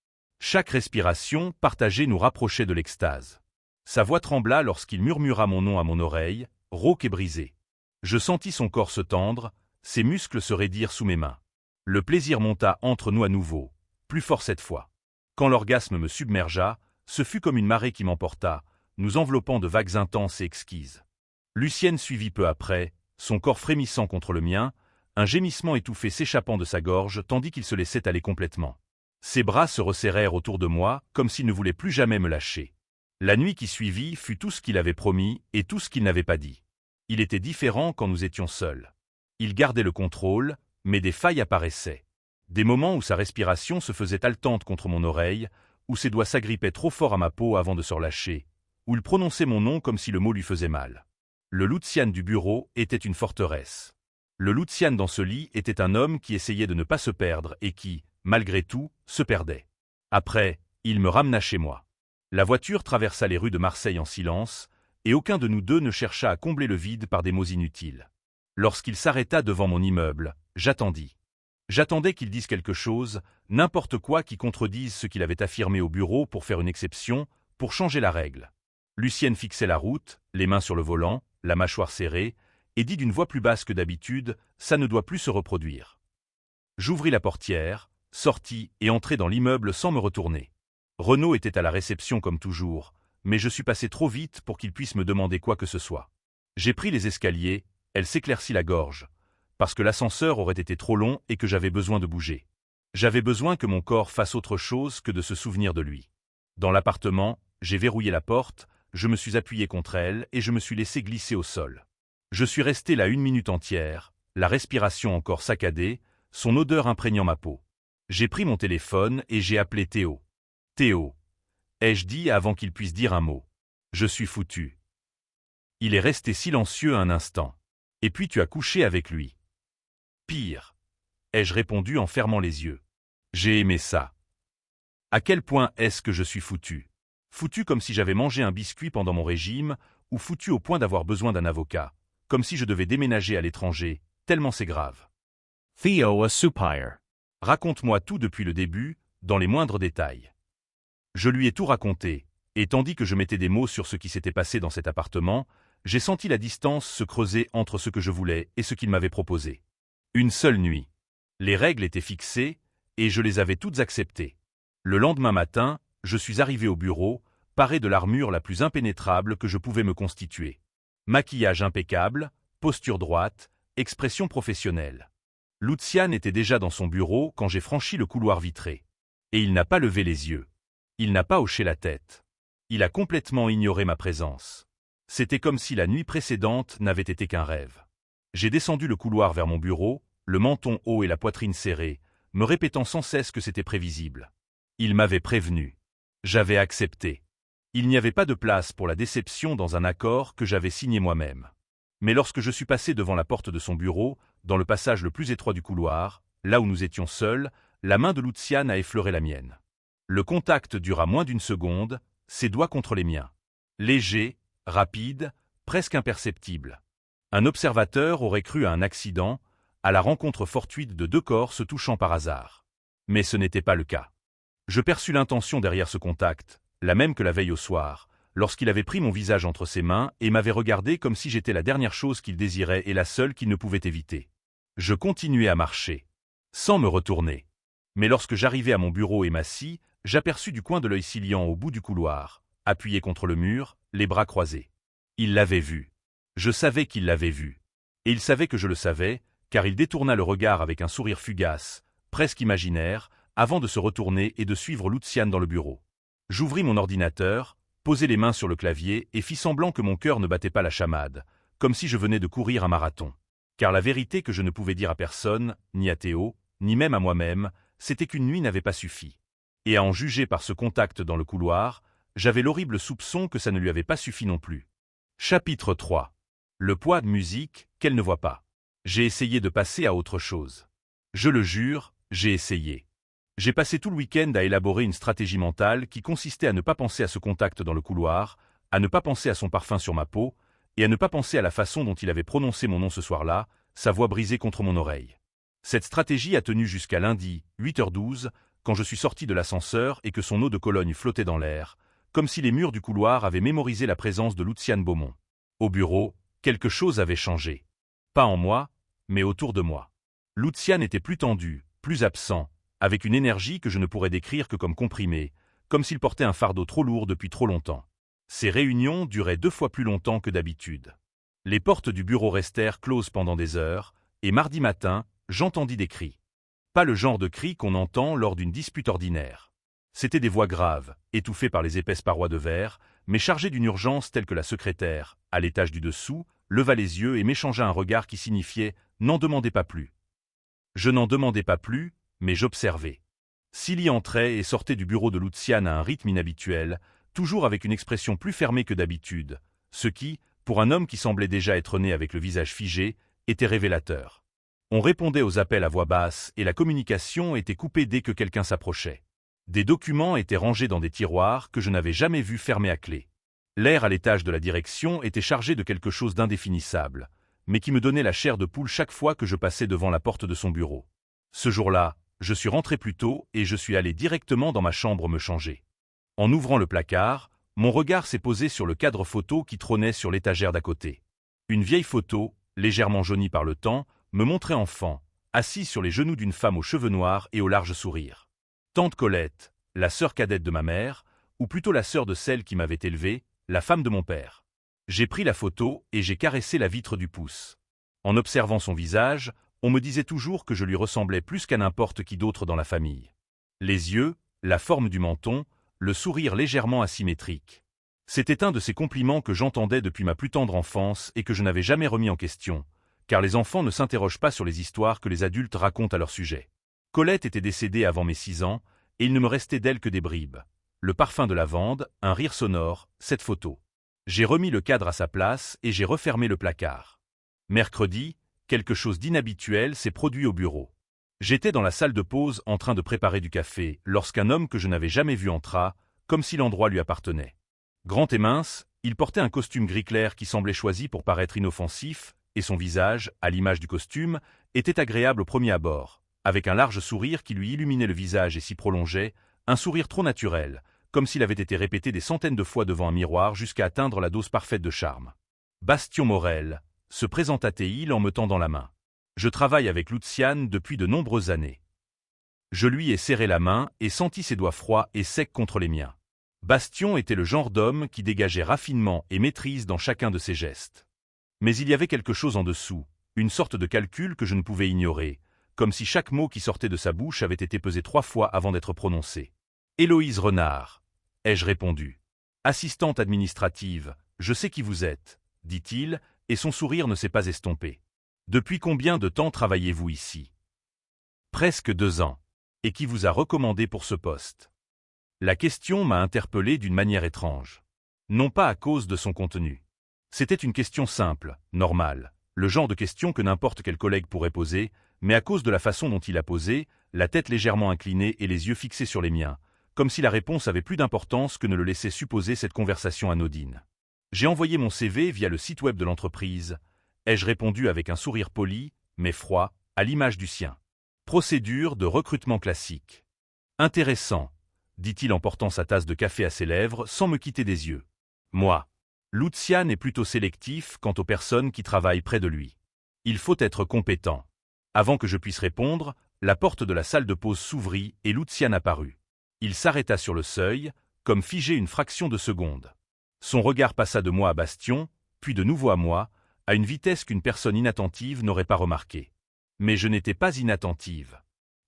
Chaque respiration partagée nous rapprochait de l'extase. Sa voix trembla lorsqu'il murmura mon nom à mon oreille, rauque et brisée. Je sentis son corps se tendre, ses muscles se raidirent sous mes mains. Le plaisir monta entre nous à nouveau, plus fort cette fois. Quand l'orgasme me submergea, ce fut comme une marée qui m'emporta, nous enveloppant de vagues intenses et exquises. Lucienne suivit peu après, son corps frémissant contre le mien, un gémissement étouffé s'échappant de sa gorge tandis qu'il se laissait aller complètement. Ses bras se resserrèrent autour de moi comme s'il ne voulait plus jamais me lâcher. La nuit qui suivit fut tout ce qu'il avait promis et tout ce qu'il n'avait pas dit. Il était différent quand nous étions seuls. Il gardait le contrôle, mais des failles apparaissaient. Des moments où sa respiration se faisait haletante contre mon oreille, où ses doigts s'agrippaient trop fort à ma peau avant de se relâcher, où il prononçait mon nom comme si le mot lui faisait mal. Le Lucian du bureau était une forteresse. Le Lucian dans ce lit était un homme qui essayait de ne pas se perdre et qui, malgré tout, se perdait. Après, il me ramena chez moi. La voiture traversa les rues de Marseille en silence, et aucun de nous deux ne chercha à combler le vide par des mots inutiles. Lorsqu'il s'arrêta devant mon immeuble, j'attendis. J'attendais qu'il dise quelque chose, n'importe quoi qui contredise ce qu'il avait affirmé au bureau pour faire une exception, pour changer la règle. Lucienne fixait la route, les mains sur le volant, la mâchoire serrée, et dit d'une voix plus basse que d'habitude, « Ça ne doit plus se reproduire ». J'ouvris la portière, sortis et entrai dans l'immeuble sans me retourner. Renaud était à la réception comme toujours, mais je suis passé trop vite pour qu'il puisse me demander quoi que ce soit. J'ai pris les escaliers, elle s'éclaircit la gorge, parce que l'ascenseur aurait été trop long et que j'avais besoin de bouger. J'avais besoin que mon corps fasse autre chose que de se souvenir de lui. Dans l'appartement, j'ai verrouillé la porte, je me suis appuyé contre elle et je me suis laissé glisser au sol. Je suis resté là 1 minute entière, la respiration encore saccadée, son odeur imprégnant ma peau. J'ai pris mon téléphone et j'ai appelé Théo. « Théo », ai-je dit avant qu'il puisse dire un mot. « Je suis foutu. » Il est resté silencieux un instant. « Et puis tu as couché avec lui. »« Pire, » ai-je répondu en fermant les yeux. « J'ai aimé ça. » À quel point est-ce que je suis foutu? Foutu comme si j'avais mangé un biscuit pendant mon régime, ou foutu au point d'avoir besoin d'un avocat, comme si je devais déménager à l'étranger, tellement c'est grave. Theo a soupir. Raconte-moi tout depuis le début, dans les moindres détails. Je lui ai tout raconté, et tandis que je mettais des mots sur ce qui s'était passé dans cet appartement, j'ai senti la distance se creuser entre ce que je voulais et ce qu'il m'avait proposé. Une seule nuit. Les règles étaient fixées, et je les avais toutes acceptées. Le lendemain matin, je suis arrivé au bureau, paré de l'armure la plus impénétrable que je pouvais me constituer. Maquillage impeccable, posture droite, expression professionnelle. Lucian était déjà dans son bureau quand j'ai franchi le couloir vitré. Et il n'a pas levé les yeux. Il n'a pas hoché la tête. Il a complètement ignoré ma présence. C'était comme si la nuit précédente n'avait été qu'un rêve. J'ai descendu le couloir vers mon bureau, le menton haut et la poitrine serrée, me répétant sans cesse que c'était prévisible. Il m'avait prévenu. J'avais accepté. Il n'y avait pas de place pour la déception dans un accord que j'avais signé moi-même. Mais lorsque je suis passé devant la porte de son bureau, dans le passage le plus étroit du couloir, là où nous étions seuls, la main de Lucian a effleuré la mienne. Le contact dura moins d'1 seconde, ses doigts contre les miens. Léger, rapide, presque imperceptible. Un observateur aurait cru à un accident, à la rencontre fortuite de 2 corps se touchant par hasard. Mais ce n'était pas le cas. Je perçus l'intention derrière ce contact, la même que la veille au soir, lorsqu'il avait pris mon visage entre ses mains et m'avait regardé comme si j'étais la dernière chose qu'il désirait et la seule qu'il ne pouvait éviter. Je continuais à marcher, sans me retourner. Mais lorsque j'arrivai à mon bureau et m'assis, j'aperçus du coin de l'œil Cillian au bout du couloir, appuyé contre le mur, les bras croisés. Il l'avait vu. Je savais qu'il l'avait vu. Et il savait que je le savais, car il détourna le regard avec un sourire fugace, presque imaginaire, avant de se retourner et de suivre Luciane dans le bureau. J'ouvris mon ordinateur, posai les mains sur le clavier et fis semblant que mon cœur ne battait pas la chamade, comme si je venais de courir un marathon. Car la vérité que je ne pouvais dire à personne, ni à Théo, ni même à moi-même, c'était qu'une nuit n'avait pas suffi. Et à en juger par ce contact dans le couloir, j'avais l'horrible soupçon que ça ne lui avait pas suffi non plus. Chapitre 3. Le poids de musique qu'elle ne voit pas. J'ai essayé de passer à autre chose. Je le jure, j'ai essayé. J'ai passé tout le week-end à élaborer une stratégie mentale qui consistait à ne pas penser à ce contact dans le couloir, à ne pas penser à son parfum sur ma peau, et à ne pas penser à la façon dont il avait prononcé mon nom ce soir-là, sa voix brisée contre mon oreille. Cette stratégie a tenu jusqu'à lundi, 8h12, quand je suis sorti de l'ascenseur et que son eau de Cologne flottait dans l'air, comme si les murs du couloir avaient mémorisé la présence de Luciane Beaumont. Au bureau, quelque chose avait changé. Pas en moi, mais autour de moi. Luciane était plus tendu, plus absent, avec une énergie que je ne pourrais décrire que comme comprimée, comme s'il portait un fardeau trop lourd depuis trop longtemps. Ces réunions duraient 2 fois plus longtemps que d'habitude. Les portes du bureau restèrent closes pendant des heures, et mardi matin, j'entendis des cris. Pas le genre de cris qu'on entend lors d'une dispute ordinaire. C'étaient des voix graves, étouffées par les épaisses parois de verre, mais chargées d'une urgence telle que la secrétaire, à l'étage du dessous, leva les yeux et m'échangea un regard qui signifiait « N'en demandez pas plus ». Je n'en demandais pas plus, mais j'observais. Cilly entrait et sortait du bureau de Luciane à un rythme inhabituel, toujours avec une expression plus fermée que d'habitude, ce qui, pour un homme qui semblait déjà être né avec le visage figé, était révélateur. On répondait aux appels à voix basse et la communication était coupée dès que quelqu'un s'approchait. Des documents étaient rangés dans des tiroirs que je n'avais jamais vus fermés à clé. L'air à l'étage de la direction était chargé de quelque chose d'indéfinissable, mais qui me donnait la chair de poule chaque fois que je passais devant la porte de son bureau. Ce jour-là, je suis rentré plus tôt et je suis allé directement dans ma chambre me changer. En ouvrant le placard, mon regard s'est posé sur le cadre photo qui trônait sur l'étagère d'à côté. Une vieille photo, légèrement jaunie par le temps, me montrait enfant, assis sur les genoux d'une femme aux cheveux noirs et au large sourire. Tante Colette, la sœur cadette de ma mère, ou plutôt la sœur de celle qui m'avait élevé, la femme de mon père. J'ai pris la photo et j'ai caressé la vitre du pouce. En observant son visage, on me disait toujours que je lui ressemblais plus qu'à n'importe qui d'autre dans la famille. Les yeux, la forme du menton, le sourire légèrement asymétrique. C'était un de ces compliments que j'entendais depuis ma plus tendre enfance et que je n'avais jamais remis en question, car les enfants ne s'interrogent pas sur les histoires que les adultes racontent à leur sujet. Colette était décédée avant mes 6 ans, et il ne me restait d'elle que des bribes. Le parfum de lavande, un rire sonore, cette photo. J'ai remis le cadre à sa place et j'ai refermé le placard. Mercredi, quelque chose d'inhabituel s'est produit au bureau. J'étais dans la salle de pause en train de préparer du café lorsqu'un homme que je n'avais jamais vu entra, comme si l'endroit lui appartenait. Grand et mince, il portait un costume gris clair qui semblait choisi pour paraître inoffensif, et son visage, à l'image du costume, était agréable au premier abord, avec un large sourire qui lui illuminait le visage et s'y prolongeait, un sourire trop naturel, comme s'il avait été répété des centaines de fois devant un miroir jusqu'à atteindre la dose parfaite de charme. Bastion Morel, se présenta-t-il en me tendant la main. Je travaille avec Luciane depuis de nombreuses années. Je lui ai serré la main et senti ses doigts froids et secs contre les miens. Bastion était le genre d'homme qui dégageait raffinement et maîtrise dans chacun de ses gestes. Mais il y avait quelque chose en dessous, une sorte de calcul que je ne pouvais ignorer, comme si chaque mot qui sortait de sa bouche avait été pesé 3 fois avant d'être prononcé. « Héloïse Renard », ai-je répondu. « Assistante administrative, je sais qui vous êtes », dit-il, et son sourire ne s'est pas estompé. « Depuis combien de temps travaillez-vous ici ?»« Presque 2 ans. Et qui vous a recommandé pour ce poste ?» La question m'a interpellé d'une manière étrange. Non pas à cause de son contenu. C'était une question simple, normale, le genre de question que n'importe quel collègue pourrait poser, mais à cause de la façon dont il a posé, la tête légèrement inclinée et les yeux fixés sur les miens, comme si la réponse avait plus d'importance que ne le laissait supposer cette conversation anodine. J'ai envoyé mon CV via le site web de l'entreprise, ai-je répondu avec un sourire poli, mais froid, à l'image du sien. Procédure de recrutement classique. Intéressant. dit-il en portant sa tasse de café à ses lèvres sans me quitter des yeux. Moi. Lucian est plutôt sélectif quant aux personnes qui travaillent près de lui. Il faut être compétent. Avant que je puisse répondre, la porte de la salle de pause s'ouvrit et Lucian apparut. Il s'arrêta sur le seuil, comme figé une fraction de seconde. Son regard passa de moi à Bastion, puis de nouveau à moi, à une vitesse qu'une personne inattentive n'aurait pas remarquée. Mais je n'étais pas inattentive.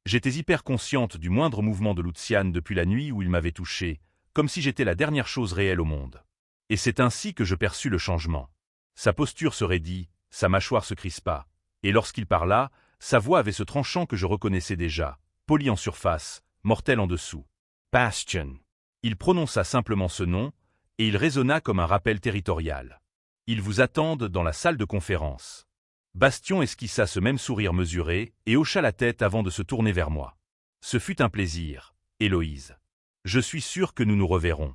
J'étais hyper consciente du moindre mouvement de Lucian depuis la nuit où il m'avait touché, comme si j'étais la dernière chose réelle au monde. Et c'est ainsi que je perçus le changement. Sa posture se raidit, sa mâchoire se crispa, et lorsqu'il parla, sa voix avait ce tranchant que je reconnaissais déjà, poli en surface, mortel en dessous. Bastion. Il prononça simplement ce nom, et il résonna comme un rappel territorial. Ils vous attendent dans la salle de conférence. Bastion esquissa ce même sourire mesuré et hocha la tête avant de se tourner vers moi. Ce fut un plaisir, Héloïse. Je suis sûr que nous nous reverrons.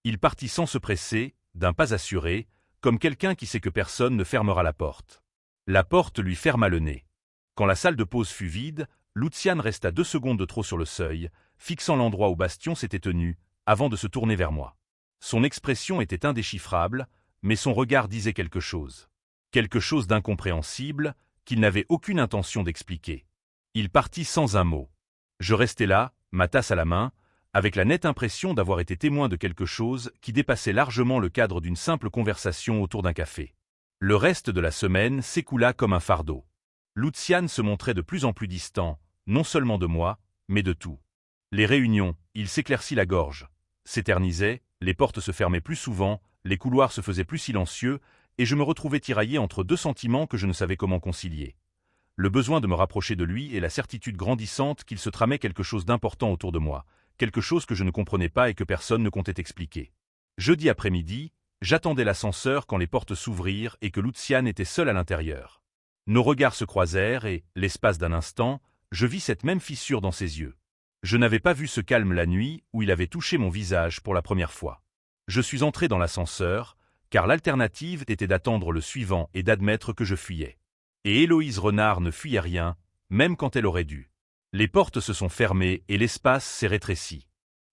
Il partit sans se presser, d'un pas assuré, comme quelqu'un qui sait que personne ne fermera la porte. La porte lui ferma le nez. Quand la salle de pause fut vide, Lucian resta 2 secondes de trop sur le seuil, fixant l'endroit où Bastion s'était tenu, avant de se tourner vers moi. Son expression était indéchiffrable, mais son regard disait quelque chose. Quelque chose d'incompréhensible, qu'il n'avait aucune intention d'expliquer. Il partit sans un mot. Je restais là, ma tasse à la main, avec la nette impression d'avoir été témoin de quelque chose qui dépassait largement le cadre d'une simple conversation autour d'un café. Le reste de la semaine s'écoula comme un fardeau. Lucian se montrait de plus en plus distant, non seulement de moi, mais de tout. Les réunions, il s'éclaircit la gorge, s'éternisait, les portes se fermaient plus souvent, les couloirs se faisaient plus silencieux, et je me retrouvais tiraillé entre 2 sentiments que je ne savais comment concilier. Le besoin de me rapprocher de lui et la certitude grandissante qu'il se tramait quelque chose d'important autour de moi, quelque chose que je ne comprenais pas et que personne ne comptait expliquer. Jeudi après-midi, j'attendais l'ascenseur quand les portes s'ouvrirent et que Lucian était seul à l'intérieur. Nos regards se croisèrent et, l'espace d'un instant, je vis cette même fissure dans ses yeux. Je n'avais pas vu ce calme la nuit où il avait touché mon visage pour la première fois. Je suis entré dans l'ascenseur, car l'alternative était d'attendre le suivant et d'admettre que je fuyais. Et Héloïse Renard ne fuyait rien, même quand elle aurait dû. Les portes se sont fermées et l'espace s'est rétréci.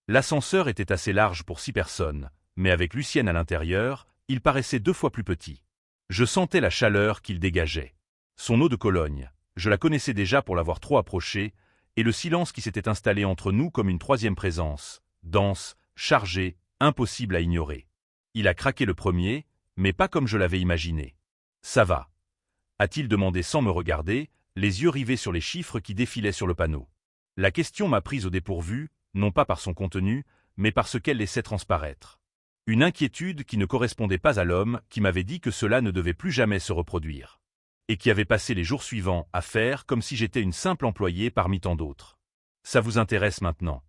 L'ascenseur était assez large pour 6 personnes, mais avec Lucienne à l'intérieur, il paraissait 2 fois plus petit. Je sentais la chaleur qu'il dégageait. Son eau de Cologne, je la connaissais déjà pour l'avoir trop approchée, et le silence qui s'était installé entre nous comme une 3e présence, dense, chargée, impossible à ignorer. Il a craqué le premier, mais pas comme je l'avais imaginé. « Ça va ?» a-t-il demandé sans me regarder, les yeux rivés sur les chiffres qui défilaient sur le panneau. La question m'a prise au dépourvu, non pas par son contenu, mais par ce qu'elle laissait transparaître. Une inquiétude qui ne correspondait pas à l'homme qui m'avait dit que cela ne devait plus jamais se reproduire. Et qui avait passé les jours suivants à faire comme si j'étais une simple employée parmi tant d'autres. « Ça vous intéresse maintenant ?»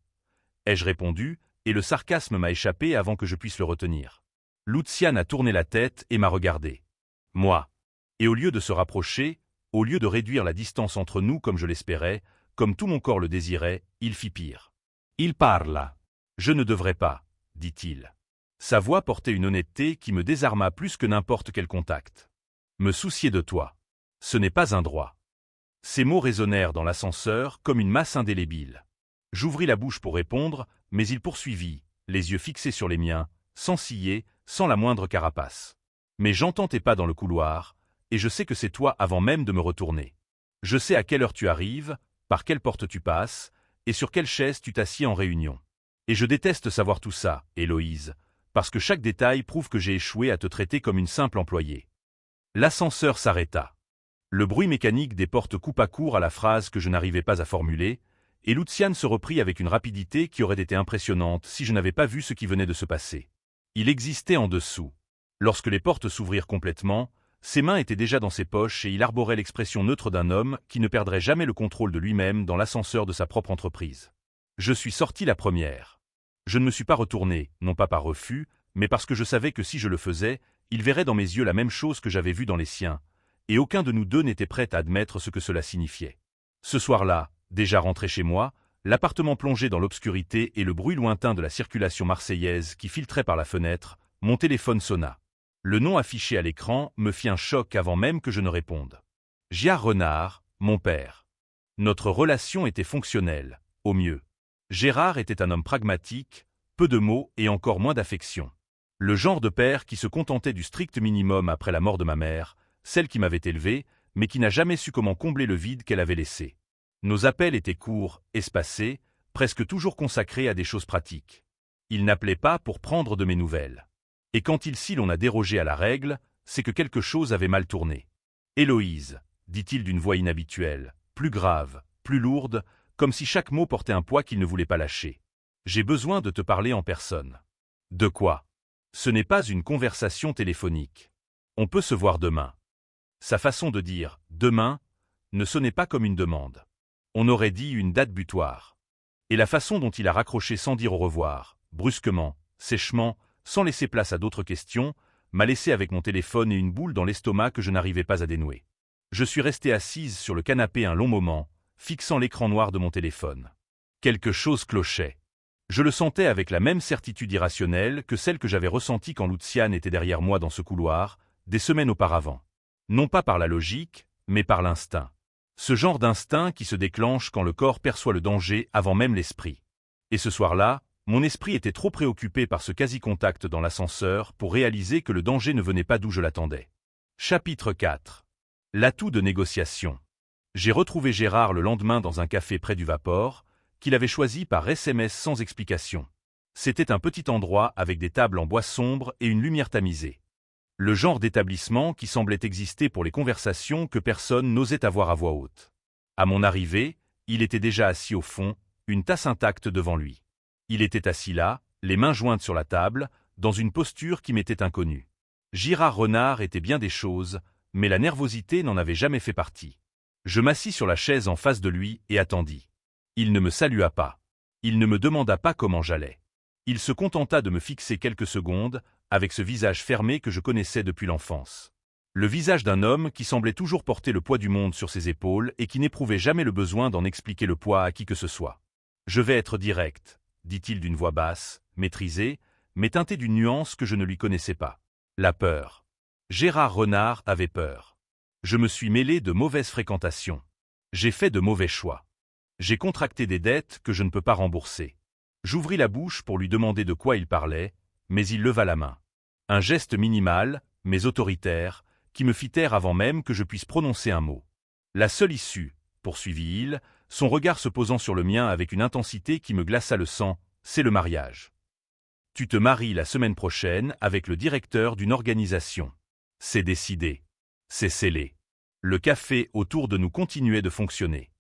ai-je répondu, et le sarcasme m'a échappé avant que je puisse le retenir. Lucian a tourné la tête et m'a regardé. Moi. Et au lieu de se rapprocher, au lieu de réduire la distance entre nous comme je l'espérais, comme tout mon corps le désirait, il fit pire. Il parla. Je ne devrais pas, dit-il. Sa voix portait une honnêteté qui me désarma plus que n'importe quel contact. Me soucier de toi. Ce n'est pas un droit. Ces mots résonnèrent dans l'ascenseur comme une masse indélébile. J'ouvris la bouche pour répondre, mais il poursuivit, les yeux fixés sur les miens, sans ciller, sans la moindre carapace. Mais j'entends tes pas dans le couloir, et je sais que c'est toi avant même de me retourner. Je sais à quelle heure tu arrives, par quelle porte tu passes, et sur quelle chaise tu t'assieds en réunion. Et je déteste savoir tout ça, Héloïse, parce que chaque détail prouve que j'ai échoué à te traiter comme une simple employée. L'ascenseur s'arrêta. Le bruit mécanique des portes coupa court à la phrase que je n'arrivais pas à formuler, et Lucian se reprit avec une rapidité qui aurait été impressionnante si je n'avais pas vu ce qui venait de se passer. Il existait en dessous. Lorsque les portes s'ouvrirent complètement, ses mains étaient déjà dans ses poches et il arborait l'expression neutre d'un homme qui ne perdrait jamais le contrôle de lui-même dans l'ascenseur de sa propre entreprise. Je suis sorti la première. Je ne me suis pas retourné, non pas par refus, mais parce que je savais que si je le faisais, il verrait dans mes yeux la même chose que j'avais vue dans les siens, et aucun de nous deux n'était prêt à admettre ce que cela signifiait. Ce soir-là, déjà rentré chez moi, l'appartement plongé dans l'obscurité et le bruit lointain de la circulation marseillaise qui filtrait par la fenêtre, mon téléphone sonna. Le nom affiché à l'écran me fit un choc avant même que je ne réponde. Giard Renard, mon père. Notre relation était fonctionnelle, au mieux. Gérard était un homme pragmatique, peu de mots et encore moins d'affection. Le genre de père qui se contentait du strict minimum après la mort de ma mère, celle qui m'avait élevé, mais qui n'a jamais su comment combler le vide qu'elle avait laissé. Nos appels étaient courts, espacés, presque toujours consacrés à des choses pratiques. Il n'appelait pas pour prendre de mes nouvelles. Et quand si l'on a dérogé à la règle, c'est que quelque chose avait mal tourné. « Héloïse », dit-il d'une voix inhabituelle, plus grave, plus lourde, comme si chaque mot portait un poids qu'il ne voulait pas lâcher. « J'ai besoin de te parler en personne. »« De quoi ?» ?»« Ce n'est pas une conversation téléphonique. On peut se voir demain. » Sa façon de dire « demain » ne sonnait pas comme une demande. On aurait dit une date butoir. Et la façon dont il a raccroché sans dire au revoir, brusquement, sèchement, sans laisser place à d'autres questions, m'a laissé avec mon téléphone et une boule dans l'estomac que je n'arrivais pas à dénouer. Je suis restée assise sur le canapé un long moment, fixant l'écran noir de mon téléphone. Quelque chose clochait. Je le sentais avec la même certitude irrationnelle que celle que j'avais ressentie quand Luciane était derrière moi dans ce couloir, des semaines auparavant. Non pas par la logique, mais par l'instinct. Ce genre d'instinct qui se déclenche quand le corps perçoit le danger avant même l'esprit. Et ce soir-là, mon esprit était trop préoccupé par ce quasi-contact dans l'ascenseur pour réaliser que le danger ne venait pas d'où je l'attendais. Chapitre 4. L'atout de négociation. J'ai retrouvé Gérard le lendemain dans un café près du Vapor, qu'il avait choisi par SMS sans explication. C'était un petit endroit avec des tables en bois sombre et une lumière tamisée. Le genre d'établissement qui semblait exister pour les conversations que personne n'osait avoir à voix haute. À mon arrivée, il était déjà assis au fond, une tasse intacte devant lui. Il était assis là, les mains jointes sur la table, dans une posture qui m'était inconnue. Girard Renard était bien des choses, mais la nervosité n'en avait jamais fait partie. Je m'assis sur la chaise en face de lui et attendis. Il ne me salua pas. Il ne me demanda pas comment j'allais. Il se contenta de me fixer quelques secondes, avec ce visage fermé que je connaissais depuis l'enfance. Le visage d'un homme qui semblait toujours porter le poids du monde sur ses épaules et qui n'éprouvait jamais le besoin d'en expliquer le poids à qui que ce soit. « Je vais être direct », dit-il d'une voix basse, maîtrisée, mais teintée d'une nuance que je ne lui connaissais pas. La peur. Gérard Renard avait peur. Je me suis mêlé de mauvaises fréquentations. J'ai fait de mauvais choix. J'ai contracté des dettes que je ne peux pas rembourser. J'ouvris la bouche pour lui demander de quoi il parlait, mais il leva la main. Un geste minimal, mais autoritaire, qui me fit taire avant même que je puisse prononcer un mot. La seule issue, poursuivit-il, son regard se posant sur le mien avec une intensité qui me glaça le sang, c'est le mariage. Tu te maries la semaine prochaine avec le directeur d'une organisation. C'est décidé. C'est scellé. Le café autour de nous continuait de fonctionner.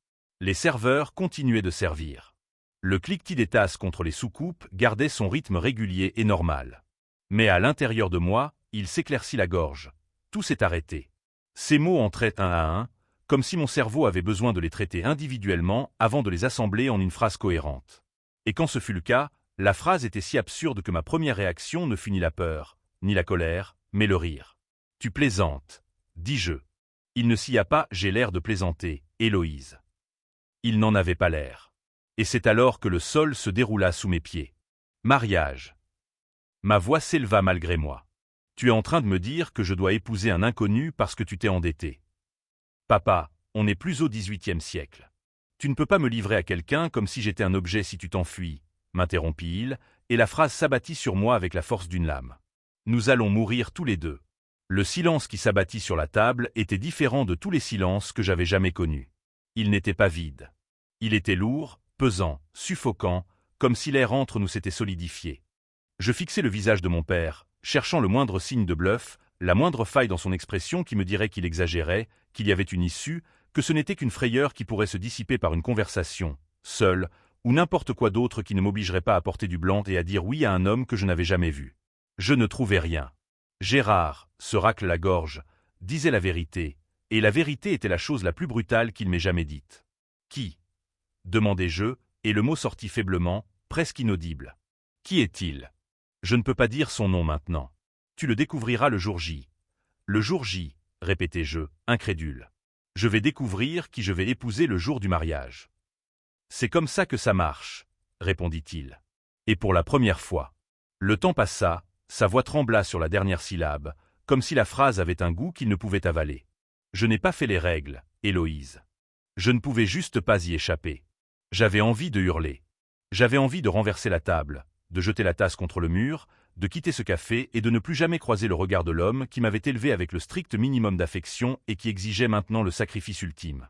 Les serveurs continuaient de servir. Le cliquetis des tasses contre les soucoupes gardait son rythme régulier et normal. Mais à l'intérieur de moi, il s'éclaircit la gorge. Tout s'est arrêté. Ces mots entraient un à un, comme si mon cerveau avait besoin de les traiter individuellement avant de les assembler en une phrase cohérente. Et quand ce fut le cas, la phrase était si absurde que ma première réaction ne fut ni la peur, ni la colère, mais le rire. « Tu plaisantes », dis-je. Il ne s'y a pas « j'ai l'air de plaisanter », Héloïse. Il n'en avait pas l'air. Et c'est alors que le sol se déroula sous mes pieds. Mariage. Ma voix s'éleva malgré moi. Tu es en train de me dire que je dois épouser un inconnu parce que tu t'es endetté. Papa, on n'est plus au XVIIIe siècle. Tu ne peux pas me livrer à quelqu'un comme si j'étais un objet si tu t'enfuis, m'interrompit-il, et la phrase s'abattit sur moi avec la force d'une lame. Nous allons mourir tous les deux. Le silence qui s'abattit sur la table était différent de tous les silences que j'avais jamais connus. Il n'était pas vide. Il était lourd, pesant, suffocant, comme si l'air entre nous s'était solidifié. Je fixai le visage de mon père, cherchant le moindre signe de bluff, la moindre faille dans son expression qui me dirait qu'il exagérait, qu'il y avait une issue, que ce n'était qu'une frayeur qui pourrait se dissiper par une conversation, seule, ou n'importe quoi d'autre qui ne m'obligerait pas à porter du blanc et à dire oui à un homme que je n'avais jamais vu. Je ne trouvais rien. Gérard, se racle la gorge, disait la vérité, et la vérité était la chose la plus brutale qu'il m'ait jamais dite. Qui ? Demandai-je, et le mot sortit faiblement, presque inaudible. Qui est-il ? Je ne peux pas dire son nom maintenant. Tu le découvriras le jour J. Le jour J, répétai-je, incrédule. Je vais découvrir qui je vais épouser le jour du mariage. C'est comme ça que ça marche, répondit-il. Et pour la première fois. Le temps passa, sa voix trembla sur la dernière syllabe, comme si la phrase avait un goût qu'il ne pouvait avaler. Je n'ai pas fait les règles, Héloïse. Je ne pouvais juste pas y échapper. J'avais envie de hurler. J'avais envie de renverser la table, de jeter la tasse contre le mur, de quitter ce café et de ne plus jamais croiser le regard de l'homme qui m'avait élevé avec le strict minimum d'affection et qui exigeait maintenant le sacrifice ultime.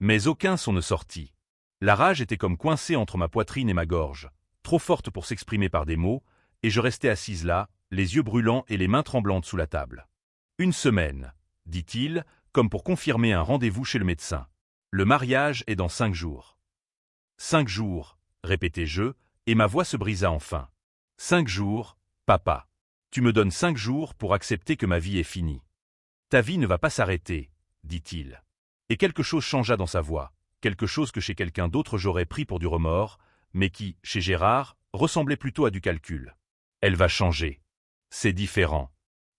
Mais aucun son ne sortit. La rage était comme coincée entre ma poitrine et ma gorge, trop forte pour s'exprimer par des mots, et je restais assise là, les yeux brûlants et les mains tremblantes sous la table. « 1 semaine, dit-il, comme pour confirmer un rendez-vous chez le médecin. Le mariage est dans 5 jours. 5 jours, répétai-je, et ma voix se brisa enfin. 5 jours, papa. Tu me donnes 5 jours pour accepter que ma vie est finie. Ta vie ne va pas s'arrêter, dit-il. Et quelque chose changea dans sa voix, quelque chose que chez quelqu'un d'autre j'aurais pris pour du remords, mais qui, chez Gérard, ressemblait plutôt à du calcul. Elle va changer. C'est différent.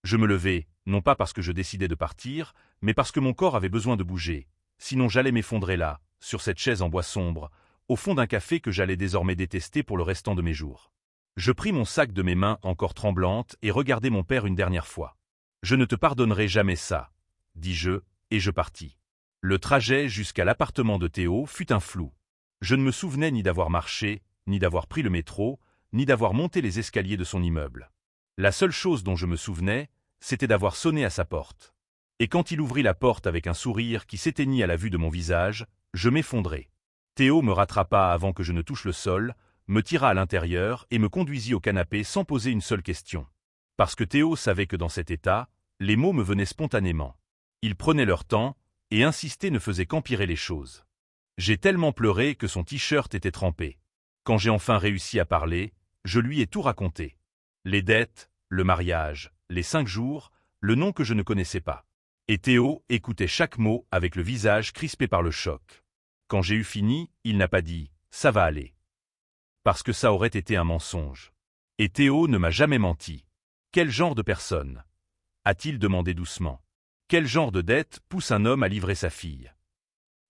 Je me levai, non pas parce que je décidais de partir, mais parce que mon corps avait besoin de bouger, sinon j'allais m'effondrer là, sur cette chaise en bois sombre, au fond d'un café que j'allais désormais détester pour le restant de mes jours. Je pris mon sac de mes mains encore tremblantes et regardai mon père une dernière fois. « Je ne te pardonnerai jamais ça, dis-je, et je partis. Le trajet jusqu'à l'appartement de Théo fut un flou. Je ne me souvenais ni d'avoir marché, ni d'avoir pris le métro, ni d'avoir monté les escaliers de son immeuble. La seule chose dont je me souvenais, c'était d'avoir sonné à sa porte. Et quand il ouvrit la porte avec un sourire qui s'éteignit à la vue de mon visage, je m'effondrai. Théo me rattrapa avant que je ne touche le sol, me tira à l'intérieur et me conduisit au canapé sans poser une seule question. Parce que Théo savait que dans cet état, les mots me venaient spontanément. Ils prenaient leur temps, et insister ne faisait qu'empirer les choses. J'ai tellement pleuré que son t-shirt était trempé. Quand j'ai enfin réussi à parler, je lui ai tout raconté. Les dettes, le mariage, les 5 jours, le nom que je ne connaissais pas. Et Théo écoutait chaque mot avec le visage crispé par le choc. Quand j'ai eu fini, il n'a pas dit « ça va aller ». Parce que ça aurait été un mensonge. Et Théo ne m'a jamais menti. Quel genre de personne ? A-t-il demandé doucement. Quel genre de dette pousse un homme à livrer sa fille ?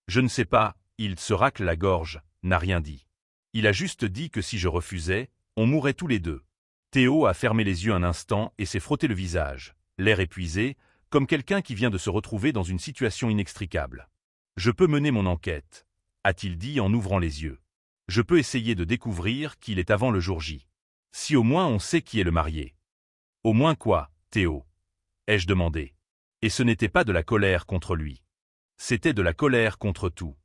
Je ne sais pas, il se racle la gorge, n'a rien dit. Il a juste dit que si je refusais, on mourrait tous les deux. Théo a fermé les yeux un instant et s'est frotté le visage, l'air épuisé, comme quelqu'un qui vient de se retrouver dans une situation inextricable. Je peux mener mon enquête, a-t-il dit en ouvrant les yeux. Je peux essayer de découvrir qu'il est avant le jour J. Si au moins on sait qui est le marié. Au moins quoi, Théo ? Ai-je demandé. Et ce n'était pas de la colère contre lui. C'était de la colère contre tout.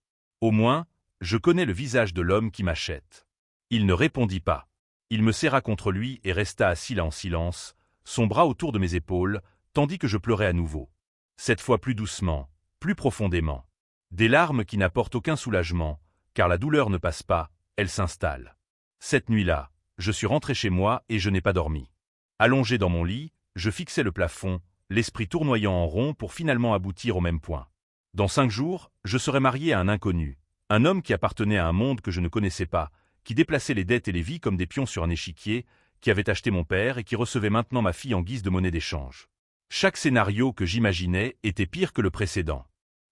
Au moins, je connais le visage de l'homme qui m'achète. Il ne répondit pas. Il me serra contre lui et resta assis là en silence, son bras autour de mes épaules, tandis que je pleurais à nouveau. Cette fois plus doucement, plus profondément. Des larmes qui n'apportent aucun soulagement, car la douleur ne passe pas, elle s'installe. Cette nuit-là, je suis rentré chez moi et je n'ai pas dormi. Allongé dans mon lit, je fixais le plafond, l'esprit tournoyant en rond pour finalement aboutir au même point. Dans 5 jours, je serais marié à un inconnu, un homme qui appartenait à un monde que je ne connaissais pas, qui déplaçait les dettes et les vies comme des pions sur un échiquier, qui avait acheté mon père et qui recevait maintenant ma fille en guise de monnaie d'échange. Chaque scénario que j'imaginais était pire que le précédent.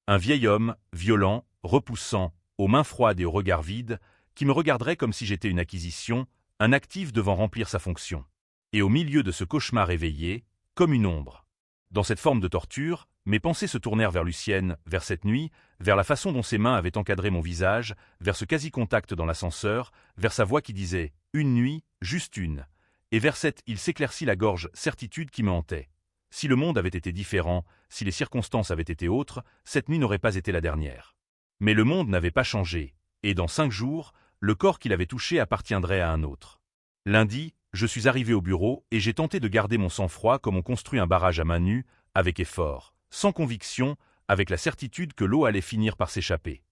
Un vieil homme, violent, repoussant, aux mains froides et au regard vide, qui me regarderait comme si j'étais une acquisition, un actif devant remplir sa fonction. Et au milieu de ce cauchemar éveillé, comme une ombre. Dans cette forme de torture, mes pensées se tournèrent vers Lucienne, vers cette nuit, vers la façon dont ses mains avaient encadré mon visage, vers ce quasi-contact dans l'ascenseur, vers sa voix qui disait « une nuit, juste une », et vers cette « il s'éclaircit la gorge » certitude qui me hantait. Si le monde avait été différent, si les circonstances avaient été autres, cette nuit n'aurait pas été la dernière. Mais le monde n'avait pas changé, et dans 5 jours, le corps qu'il avait touché appartiendrait à un autre. Lundi, je suis arrivé au bureau et j'ai tenté de garder mon sang-froid comme on construit un barrage à main nue, avec effort, sans conviction, avec la certitude que l'eau allait finir par s'échapper.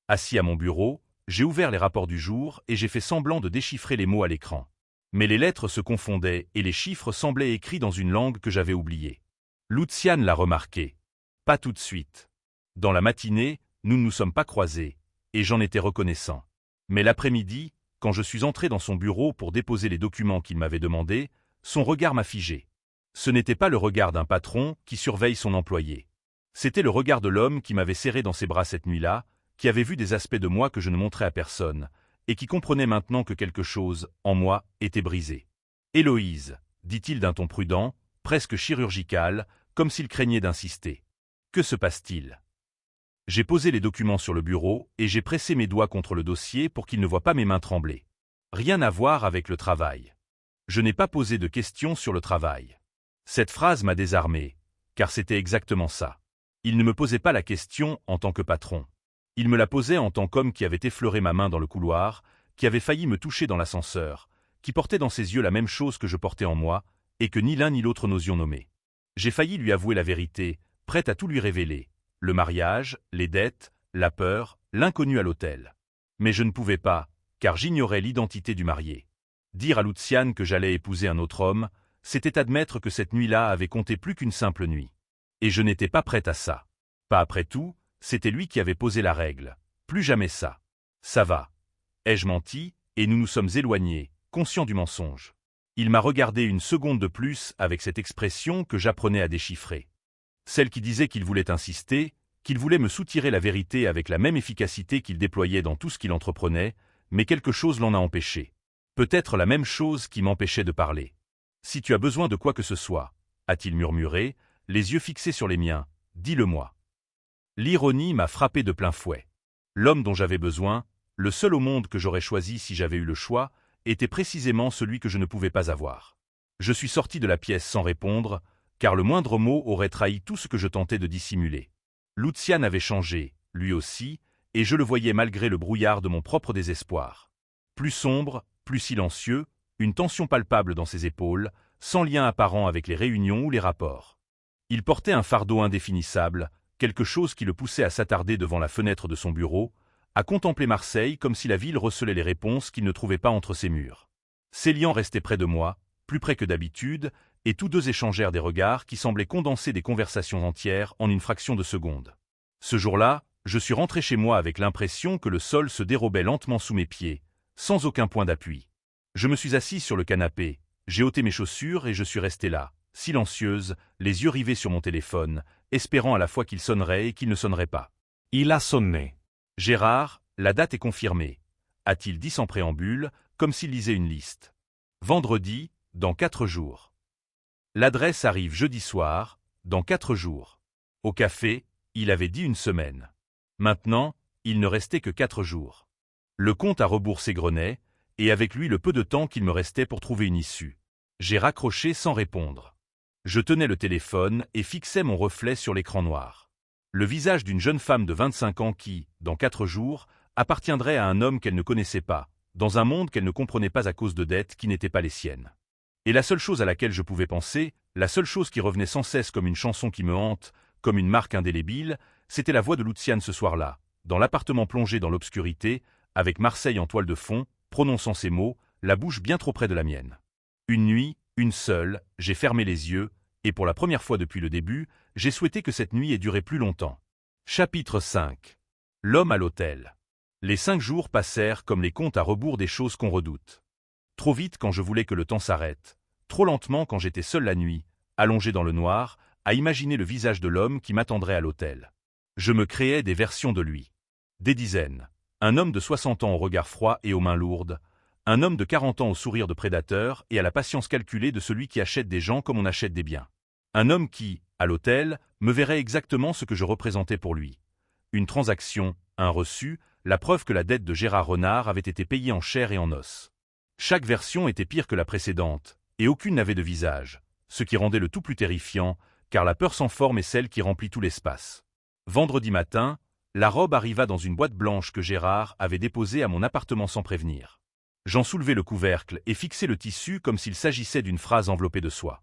Assis à mon bureau, j'ai ouvert les rapports du jour et j'ai fait semblant de déchiffrer les mots à l'écran. Mais les lettres se confondaient et les chiffres semblaient écrits dans une langue que j'avais oubliée. Luciane l'a remarqué. Pas tout de suite. Dans la matinée, nous ne nous sommes pas croisés, et j'en étais reconnaissant. Mais l'après-midi, quand je suis entré dans son bureau pour déposer les documents qu'il m'avait demandés, son regard m'a figé. Ce n'était pas le regard d'un patron qui surveille son employé. C'était le regard de l'homme qui m'avait serré dans ses bras cette nuit-là, qui avait vu des aspects de moi que je ne montrais à personne, et qui comprenait maintenant que quelque chose, en moi, était brisé. « Héloïse », dit-il d'un ton prudent, presque chirurgical, comme s'il craignait d'insister. « Que se passe-t-il » J'ai posé les documents sur le bureau et j'ai pressé mes doigts contre le dossier pour qu'il ne voie pas mes mains trembler. « Rien à voir avec le travail. Je n'ai pas posé de questions sur le travail. Cette phrase m'a désarmé, car c'était exactement ça. Il ne me posait pas la question en tant que patron. Il me la posait en tant qu'homme qui avait effleuré ma main dans le couloir, qui avait failli me toucher dans l'ascenseur, qui portait dans ses yeux la même chose que je portais en moi, et que ni l'un ni l'autre n'osions nommer. J'ai failli lui avouer la vérité, prête à tout lui révéler, le mariage, les dettes, la peur, l'inconnu à l'hôtel. Mais je ne pouvais pas, car j'ignorais l'identité du marié. Dire à Luciane que j'allais épouser un autre homme, c'était admettre que cette nuit-là avait compté plus qu'une simple nuit. Et je n'étais pas prête à ça. Pas après tout, c'était lui qui avait posé la règle. Plus jamais ça. Ça va. Ai-je menti, et nous nous sommes éloignés, conscients du mensonge. Il m'a regardé une seconde de plus avec cette expression que j'apprenais à déchiffrer. Celle qui disait qu'il voulait insister, qu'il voulait me soutirer la vérité avec la même efficacité qu'il déployait dans tout ce qu'il entreprenait, mais quelque chose l'en a empêché. Peut-être la même chose qui m'empêchait de parler. Si tu as besoin de quoi que ce soit, a-t-il murmuré, les yeux fixés sur les miens, dis-le-moi. L'ironie m'a frappé de plein fouet. L'homme dont j'avais besoin, le seul au monde que j'aurais choisi si j'avais eu le choix, était précisément celui que je ne pouvais pas avoir. Je suis sorti de la pièce sans répondre, car le moindre mot aurait trahi tout ce que je tentais de dissimuler. Luciane avait changé, lui aussi, et je le voyais malgré le brouillard de mon propre désespoir. Plus sombre, plus silencieux, une tension palpable dans ses épaules, sans lien apparent avec les réunions ou les rapports. Il portait un fardeau indéfinissable, quelque chose qui le poussait à s'attarder devant la fenêtre de son bureau, à contempler Marseille comme si la ville recelait les réponses qu'il ne trouvait pas entre ses murs. Célian restait près de moi, plus près que d'habitude, et tous deux échangèrent des regards qui semblaient condenser des conversations entières en une fraction de seconde. Ce jour-là, je suis rentré chez moi avec l'impression que le sol se dérobait lentement sous mes pieds, sans aucun point d'appui. Je me suis assis sur le canapé, j'ai ôté mes chaussures et je suis resté là, silencieuse, les yeux rivés sur mon téléphone, espérant à la fois qu'il sonnerait et qu'il ne sonnerait pas. Il a sonné. Gérard, la date est confirmée, a-t-il dit sans préambule, comme s'il lisait une liste. Vendredi, dans 4 jours. L'adresse arrive jeudi soir, dans 4 jours. Au café, il avait dit une semaine. Maintenant, il ne restait que 4 jours. Le compte à rebours s'égrenait, et avec lui le peu de temps qu'il me restait pour trouver une issue. J'ai raccroché sans répondre. Je tenais le téléphone et fixais mon reflet sur l'écran noir. Le visage d'une jeune femme de 25 ans qui, dans 4 jours, appartiendrait à un homme qu'elle ne connaissait pas, dans un monde qu'elle ne comprenait pas à cause de dettes qui n'étaient pas les siennes. Et la seule chose à laquelle je pouvais penser, la seule chose qui revenait sans cesse comme une chanson qui me hante, comme une marque indélébile, c'était la voix de Luciane ce soir-là, dans l'appartement plongé dans l'obscurité, avec Marseille en toile de fond, prononçant ces mots, la bouche bien trop près de la mienne. Une nuit, une seule, j'ai fermé les yeux, et pour la première fois depuis le début, j'ai souhaité que cette nuit ait duré plus longtemps. Chapitre 5. L'homme à l'hôtel. Les 5 jours passèrent comme les comptes à rebours des choses qu'on redoute. Trop vite quand je voulais que le temps s'arrête, trop lentement quand j'étais seul la nuit, allongé dans le noir, à imaginer le visage de l'homme qui m'attendrait à l'hôtel. Je me créais des versions de lui. Des dizaines. Un homme de 60 ans au regard froid et aux mains lourdes, un homme de 40 ans au sourire de prédateur et à la patience calculée de celui qui achète des gens comme on achète des biens. Un homme qui, à l'hôtel, me verrait exactement ce que je représentais pour lui. Une transaction, un reçu, la preuve que la dette de Gérard Renard avait été payée en chair et en os. Chaque version était pire que la précédente, et aucune n'avait de visage, ce qui rendait le tout plus terrifiant, car la peur sans forme est celle qui remplit tout l'espace. Vendredi matin, la robe arriva dans une boîte blanche que Gérard avait déposée à mon appartement sans prévenir. J'en soulevai le couvercle et fixai le tissu comme s'il s'agissait d'une phrase enveloppée de soie.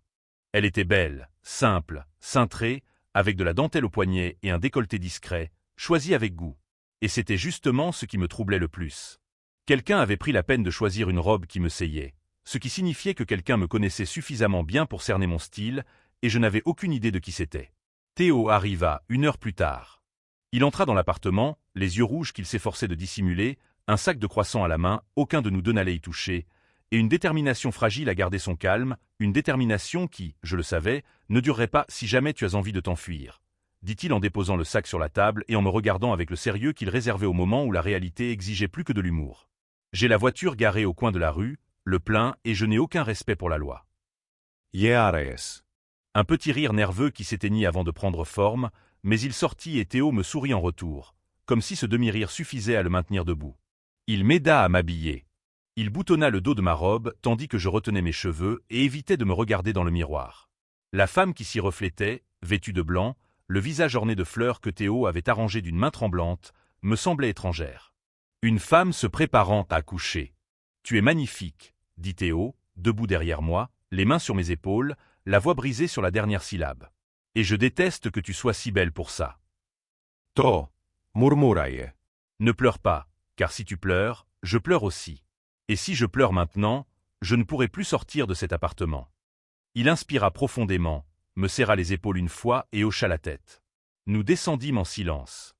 Elle était belle, simple, cintrée, avec de la dentelle au poignet et un décolleté discret, choisi avec goût. Et c'était justement ce qui me troublait le plus. Quelqu'un avait pris la peine de choisir une robe qui me seyait, ce qui signifiait que quelqu'un me connaissait suffisamment bien pour cerner mon style, et je n'avais aucune idée de qui c'était. Théo arriva 1 heure plus tard. Il entra dans l'appartement, les yeux rouges qu'il s'efforçait de dissimuler, un sac de croissants à la main, aucun de nous deux n'allait y toucher, et une détermination fragile à garder son calme, une détermination qui, je le savais, ne durerait pas si jamais tu as envie de t'enfuir, dit-il en déposant le sac sur la table et en me regardant avec le sérieux qu'il réservait au moment où la réalité exigeait plus que de l'humour. J'ai la voiture garée au coin de la rue, le plein, et je n'ai aucun respect pour la loi. Yeares. Un petit rire nerveux qui s'éteignit avant de prendre forme, mais il sortit et Théo me sourit en retour, comme si ce demi-rire suffisait à le maintenir debout. Il m'aida à m'habiller. Il boutonna le dos de ma robe tandis que je retenais mes cheveux et évitais de me regarder dans le miroir. La femme qui s'y reflétait, vêtue de blanc, le visage orné de fleurs que Théo avait arrangé d'une main tremblante, me semblait étrangère. Une femme se préparant à accoucher. « Tu es magnifique, » dit Théo, debout derrière moi, les mains sur mes épaules, la voix brisée sur la dernière syllabe. « Et je déteste que tu sois si belle pour ça. » To, murmurai. Ne pleure pas, car si tu pleures, je pleure aussi. Et si je pleure maintenant, je ne pourrai plus sortir de cet appartement. Il inspira profondément, me serra les épaules une fois et hocha la tête. Nous descendîmes en silence.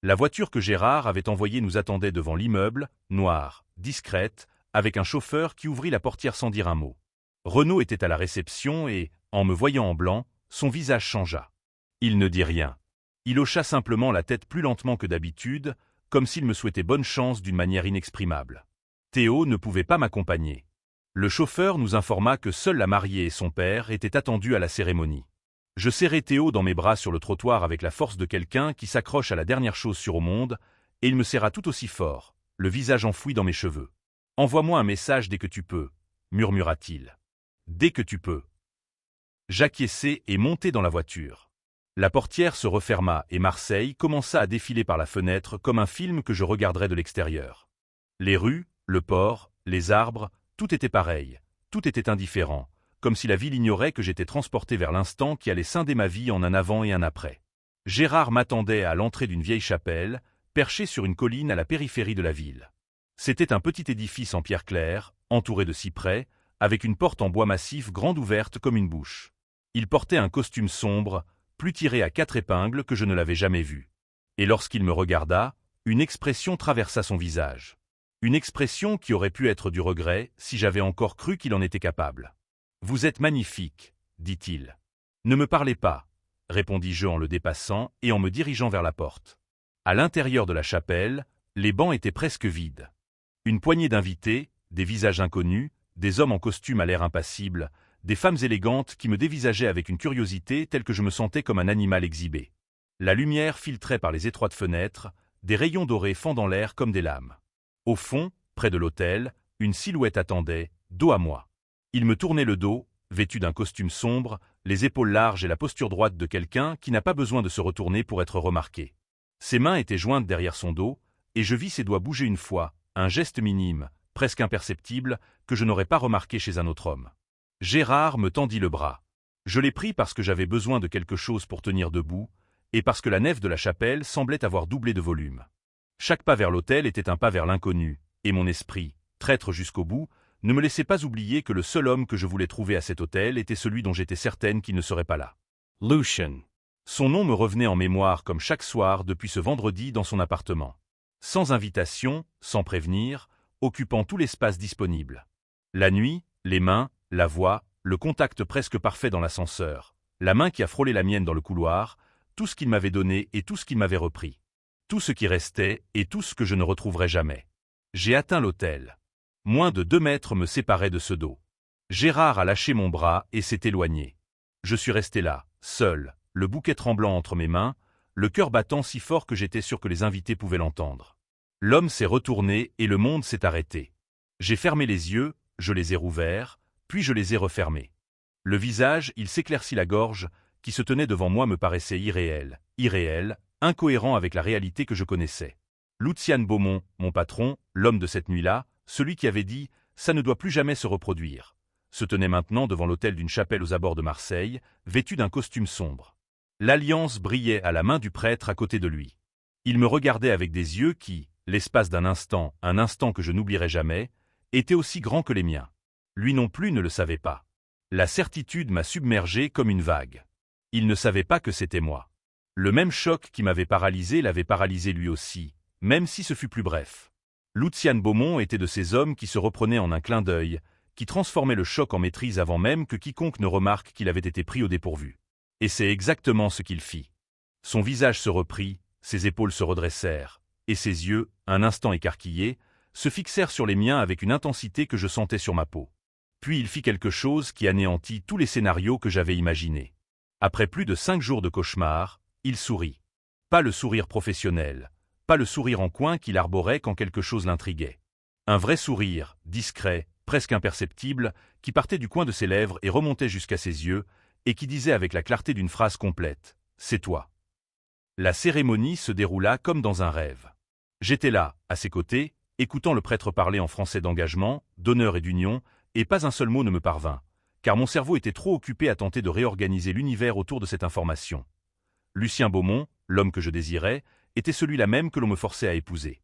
La voiture que Gérard avait envoyée nous attendait devant l'immeuble, noire, discrète, avec un chauffeur qui ouvrit la portière sans dire un mot. Renaud était à la réception et, en me voyant en blanc, son visage changea. Il ne dit rien. Il hocha simplement la tête plus lentement que d'habitude, comme s'il me souhaitait bonne chance d'une manière inexprimable. Théo ne pouvait pas m'accompagner. Le chauffeur nous informa que seule la mariée et son père étaient attendus à la cérémonie. Je serrai Théo dans mes bras sur le trottoir avec la force de quelqu'un qui s'accroche à la dernière chose sur au monde, et il me serra tout aussi fort, le visage enfoui dans mes cheveux. « Envoie-moi un message dès que tu peux, » murmura-t-il. « Dès que tu peux. » J'acquiesçai et montai dans la voiture. La portière se referma et Marseille commença à défiler par la fenêtre comme un film que je regarderais de l'extérieur. Les rues, le port, les arbres, tout était pareil, tout était indifférent, comme si la ville ignorait que j'étais transporté vers l'instant qui allait scinder ma vie en un avant et un après. Gérard m'attendait à l'entrée d'une vieille chapelle, perchée sur une colline à la périphérie de la ville. C'était un petit édifice en pierre claire, entouré de cyprès, avec une porte en bois massif grande ouverte comme une bouche. Il portait un costume sombre, plus tiré à 4 épingles que je ne l'avais jamais vu. Et lorsqu'il me regarda, une expression traversa son visage. Une expression qui aurait pu être du regret si j'avais encore cru qu'il en était capable. « Vous êtes magnifique, » dit-il. « Ne me parlez pas, » répondis-je en le dépassant et en me dirigeant vers la porte. À l'intérieur de la chapelle, les bancs étaient presque vides. Une poignée d'invités, des visages inconnus, des hommes en costume à l'air impassible, des femmes élégantes qui me dévisageaient avec une curiosité telle que je me sentais comme un animal exhibé. La lumière filtrait par les étroites fenêtres, des rayons dorés fendant l'air comme des lames. Au fond, près de l'autel, une silhouette attendait, dos à moi. Il me tournait le dos, vêtu d'un costume sombre, les épaules larges et la posture droite de quelqu'un qui n'a pas besoin de se retourner pour être remarqué. Ses mains étaient jointes derrière son dos, et je vis ses doigts bouger une fois, un geste minime, presque imperceptible, que je n'aurais pas remarqué chez un autre homme. Gérard me tendit le bras. Je l'ai pris parce que j'avais besoin de quelque chose pour tenir debout, et parce que la nef de la chapelle semblait avoir doublé de volume. Chaque pas vers l'autel était un pas vers l'inconnu, et mon esprit, traître jusqu'au bout, ne me laissait pas oublier que le seul homme que je voulais trouver à cet autel était celui dont j'étais certaine qu'il ne serait pas là. Lucian. Son nom me revenait en mémoire comme chaque soir depuis ce vendredi dans son appartement. Sans invitation, sans prévenir, occupant tout l'espace disponible. La nuit, les mains, la voix, le contact presque parfait dans l'ascenseur, la main qui a frôlé la mienne dans le couloir, tout ce qu'il m'avait donné et tout ce qu'il m'avait repris. Tout ce qui restait et tout ce que je ne retrouverai jamais. J'ai atteint l'autel. Moins de 2 mètres me séparaient de ce dos. Gérard a lâché mon bras et s'est éloigné. Je suis resté là, seul, le bouquet tremblant entre mes mains, le cœur battant si fort que j'étais sûr que les invités pouvaient l'entendre. L'homme s'est retourné et le monde s'est arrêté. J'ai fermé les yeux, je les ai rouverts, puis je les ai refermés. Le visage, il s'éclaircit la gorge, qui se tenait devant moi me paraissait irréel, incohérent avec la réalité que je connaissais. Lucian Beaumont, mon patron, l'homme de cette nuit-là, celui qui avait dit « ça ne doit plus jamais se reproduire », se tenait maintenant devant l'autel d'une chapelle aux abords de Marseille, vêtu d'un costume sombre. L'alliance brillait à la main du prêtre à côté de lui. Il me regardait avec des yeux qui, l'espace d'un instant, un instant que je n'oublierai jamais, étaient aussi grands que les miens. Lui non plus ne le savait pas. La certitude m'a submergé comme une vague. Il ne savait pas que c'était moi. Le même choc qui m'avait paralysé l'avait paralysé lui aussi, même si ce fut plus bref. Lucian Beaumont était de ces hommes qui se reprenaient en un clin d'œil, qui transformaient le choc en maîtrise avant même que quiconque ne remarque qu'il avait été pris au dépourvu. Et c'est exactement ce qu'il fit. Son visage se reprit, ses épaules se redressèrent, et ses yeux, un instant écarquillés, se fixèrent sur les miens avec une intensité que je sentais sur ma peau. Puis il fit quelque chose qui anéantit tous les scénarios que j'avais imaginés. Après plus de 5 jours de cauchemar, il sourit. Pas le sourire professionnel, pas le sourire en coin qu'il arborait quand quelque chose l'intriguait. Un vrai sourire, discret, presque imperceptible, qui partait du coin de ses lèvres et remontait jusqu'à ses yeux, et qui disait avec la clarté d'une phrase complète « C'est toi ». La cérémonie se déroula comme dans un rêve. J'étais là, à ses côtés, écoutant le prêtre parler en français d'engagement, d'honneur et d'union, et pas un seul mot ne me parvint, car mon cerveau était trop occupé à tenter de réorganiser l'univers autour de cette information. Lucien Beaumont, l'homme que je désirais, était celui-là même que l'on me forçait à épouser.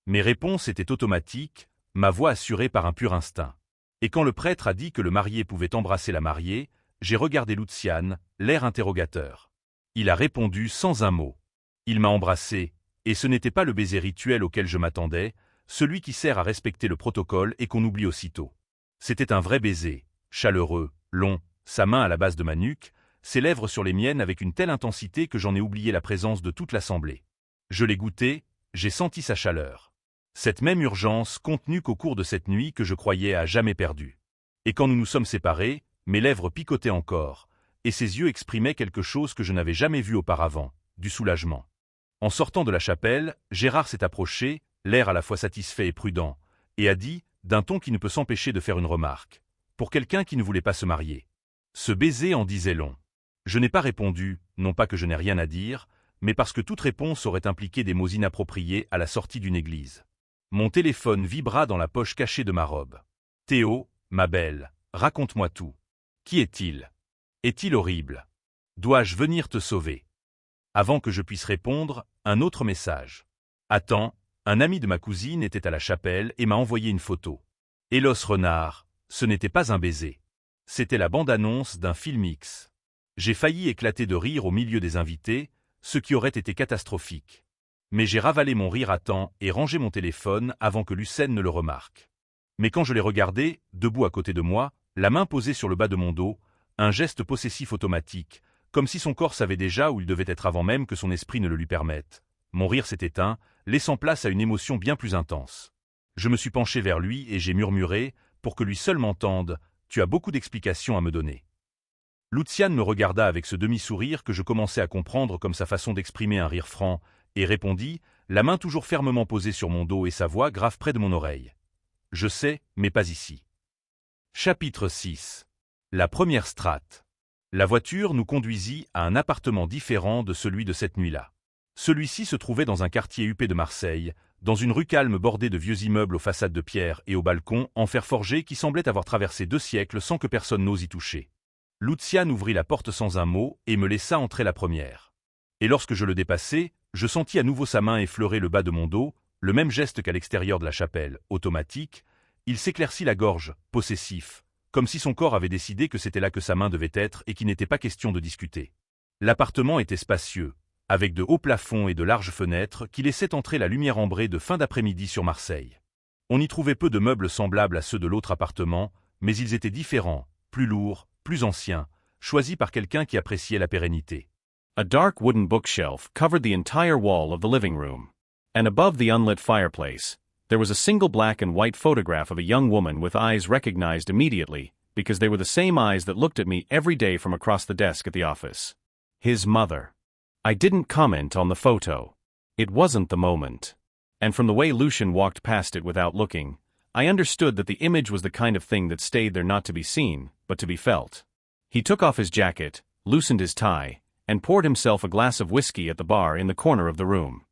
Mes réponses étaient automatiques, ma voix assurée par un pur instinct. Et quand le prêtre a dit que le marié pouvait embrasser la mariée, j'ai regardé Luciane, l'air interrogateur. Il a répondu sans un mot. Il m'a embrassé, et ce n'était pas le baiser rituel auquel je m'attendais, celui qui sert à respecter le protocole et qu'on oublie aussitôt. C'était un vrai baiser, chaleureux, long, sa main à la base de ma nuque, ses lèvres sur les miennes avec une telle intensité que j'en ai oublié la présence de toute l'assemblée. Je l'ai goûté, j'ai senti sa chaleur. Cette même urgence contenue qu'au cours de cette nuit que je croyais à jamais perdue. Et quand nous nous sommes séparés, mes lèvres picotaient encore, et ses yeux exprimaient quelque chose que je n'avais jamais vu auparavant, du soulagement. En sortant de la chapelle, Gérard s'est approché, l'air à la fois satisfait et prudent, et a dit, d'un ton qui ne peut s'empêcher de faire une remarque, pour quelqu'un qui ne voulait pas se marier. Ce baiser en disait long. Je n'ai pas répondu, non pas que je n'ai rien à dire, mais parce que toute réponse aurait impliqué des mots inappropriés à la sortie d'une église. Mon téléphone vibra dans la poche cachée de ma robe. « Théo, ma belle, raconte-moi tout. Qui est-il? Est-il horrible? Dois-je venir te sauver ?» Avant que je puisse répondre, un autre message. « Attends, un ami de ma cousine était à la chapelle et m'a envoyé une photo. Hélos renard, ce n'était pas un baiser. C'était la bande-annonce d'un film X. J'ai failli éclater de rire au milieu des invités, ce qui aurait été catastrophique. Mais j'ai ravalé mon rire à temps et rangé mon téléphone avant que Lucène ne le remarque. Mais quand je l'ai regardé, debout à côté de moi, la main posée sur le bas de mon dos, un geste possessif automatique, comme si son corps savait déjà où il devait être avant même que son esprit ne le lui permette. Mon rire s'est éteint, laissant place à une émotion bien plus intense. Je me suis penché vers lui et j'ai murmuré, pour que lui seul m'entende, « Tu as beaucoup d'explications à me donner. » Luciane me regarda avec ce demi-sourire que je commençais à comprendre comme sa façon d'exprimer un rire franc, et répondit, la main toujours fermement posée sur mon dos et sa voix grave près de mon oreille. « Je sais, mais pas ici. » Chapitre 6. La première strate. La voiture nous conduisit à un appartement différent de celui de cette nuit-là. Celui-ci se trouvait dans un quartier huppé de Marseille, dans une rue calme bordée de vieux immeubles aux façades de pierre et aux balcons en fer forgé qui semblaient avoir traversé 2 siècles sans que personne n'ose y toucher. Luciane ouvrit la porte sans un mot et me laissa entrer la première. Et lorsque je le dépassai, je sentis à nouveau sa main effleurer le bas de mon dos, le même geste qu'à l'extérieur de la chapelle, automatique. Il s'éclaircit la gorge, possessif, comme si son corps avait décidé que c'était là que sa main devait être et qu'il n'était pas question de discuter. L'appartement était spacieux, avec de hauts plafonds et de larges fenêtres qui laissaient entrer la lumière ambrée de fin d'après-midi sur Marseille. On y trouvait peu de meubles semblables à ceux de l'autre appartement, mais ils étaient différents, plus lourds, plus anciens, choisis par quelqu'un qui appréciait la pérennité. A dark wooden bookshelf covered the entire wall of the living room. And above the unlit fireplace, there was a single black and white photograph of a young woman with eyes recognized immediately, because they were the same eyes that looked at me every day from across the desk at the office. His mother. I didn't comment on the photo. It wasn't the moment. And from the way Lucian walked past it without looking, I understood that the image was the kind of thing that stayed there not to be seen, but to be felt. He took off his jacket, loosened his tie, and poured himself a glass of whiskey at the bar in the corner of the room.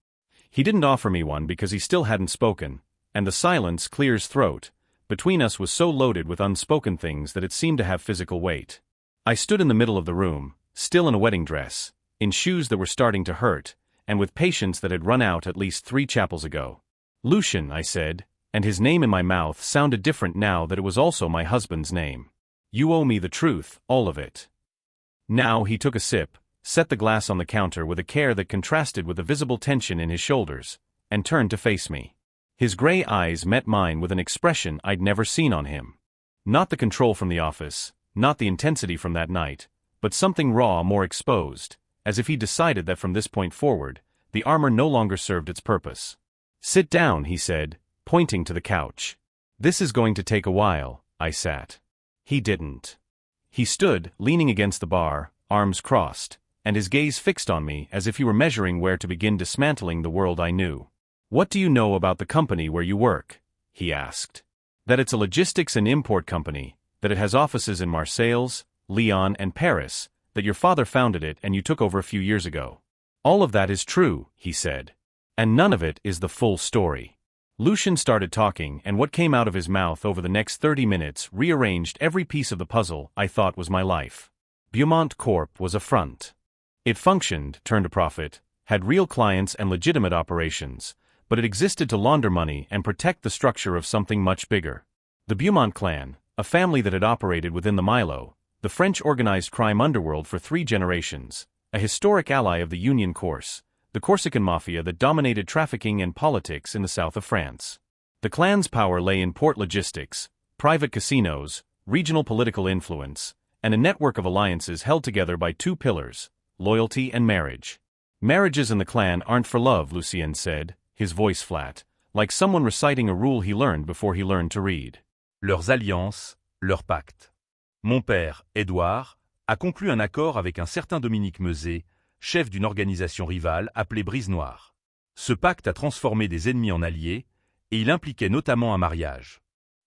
He didn't offer me one because he still hadn't spoken, and the silence, clear as throat, between us was so loaded with unspoken things that it seemed to have physical weight. I stood in the middle of the room, still in a wedding dress, in shoes that were starting to hurt, and with patience that had run out at least 3 chapels ago. Lucian, I said, and his name in my mouth sounded different now that it was also my husband's name. You owe me the truth, all of it. Now he took a sip, set the glass on the counter with a care that contrasted with the visible tension in his shoulders, and turned to face me. His gray eyes met mine with an expression I'd never seen on him. Not the control from the office, not the intensity from that night, but something raw, more exposed, as if he decided that from this point forward, the armor no longer served its purpose. Sit down, he said, pointing to the couch. This is going to take a while. I sat. He didn't. He stood, leaning against the bar, arms crossed, and his gaze fixed on me as if he were measuring where to begin dismantling the world I knew. What do you know about the company where you work? he asked. That it's a logistics and import company, that it has offices in Marseilles, Lyon, and Paris, that your father founded it and you took over a few years ago. All of that is true, he said. And none of it is the full story. Lucien started talking, and what came out of his mouth over the next 30 minutes rearranged every piece of the puzzle I thought was my life. Beaumont Corp was a front. It functioned, turned a profit, had real clients and legitimate operations, but it existed to launder money and protect the structure of something much bigger. The Beaumont clan, a family that had operated within the Milo, the French organized crime underworld for 3 generations, a historic ally of the Union Corse, the Corsican mafia that dominated trafficking and politics in the south of France. The clan's power lay in port logistics, private casinos, regional political influence, and a network of alliances held together by 2 pillars, loyalty and marriage. Marriages in the clan aren't for love, Lucien said, his voice flat, like someone reciting a rule he learned before he learned to read. Leurs alliances, leurs pactes. Mon père, Édouard, a conclu un accord avec un certain Dominique Meuzet, chef d'une organisation rivale appelée Brise Noire. Ce pacte a transformé des ennemis en alliés, et il impliquait notamment un mariage.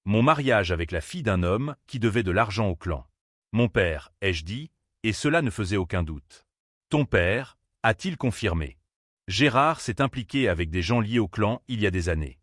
Mon mariage avec la fille d'un homme qui devait de l'argent au clan. Mon père, ai-je dit, et cela ne faisait aucun doute. Ton père, a-t-il confirmé. Gérard s'est impliqué avec des gens liés au clan il y a des années.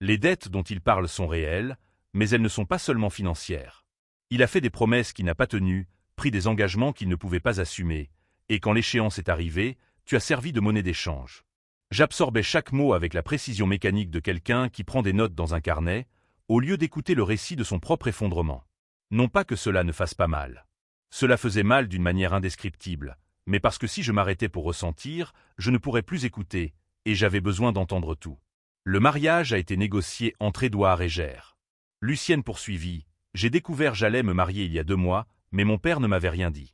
Les dettes dont il parle sont réelles, mais elles ne sont pas seulement financières. Il a fait des promesses qu'il n'a pas tenues, pris des engagements qu'il ne pouvait pas assumer, et quand l'échéance est arrivée, tu as servi de monnaie d'échange. J'absorbais chaque mot avec la précision mécanique de quelqu'un qui prend des notes dans un carnet, au lieu d'écouter le récit de son propre effondrement. Non pas que cela ne fasse pas mal. Cela faisait mal d'une manière indescriptible, mais parce que si je m'arrêtais pour ressentir, je ne pourrais plus écouter, et j'avais besoin d'entendre tout. Le mariage a été négocié entre Édouard et Gère. Lucienne poursuivit, j'ai découvert j'allais me marier il y a 2 mois, mais mon père ne m'avait rien dit.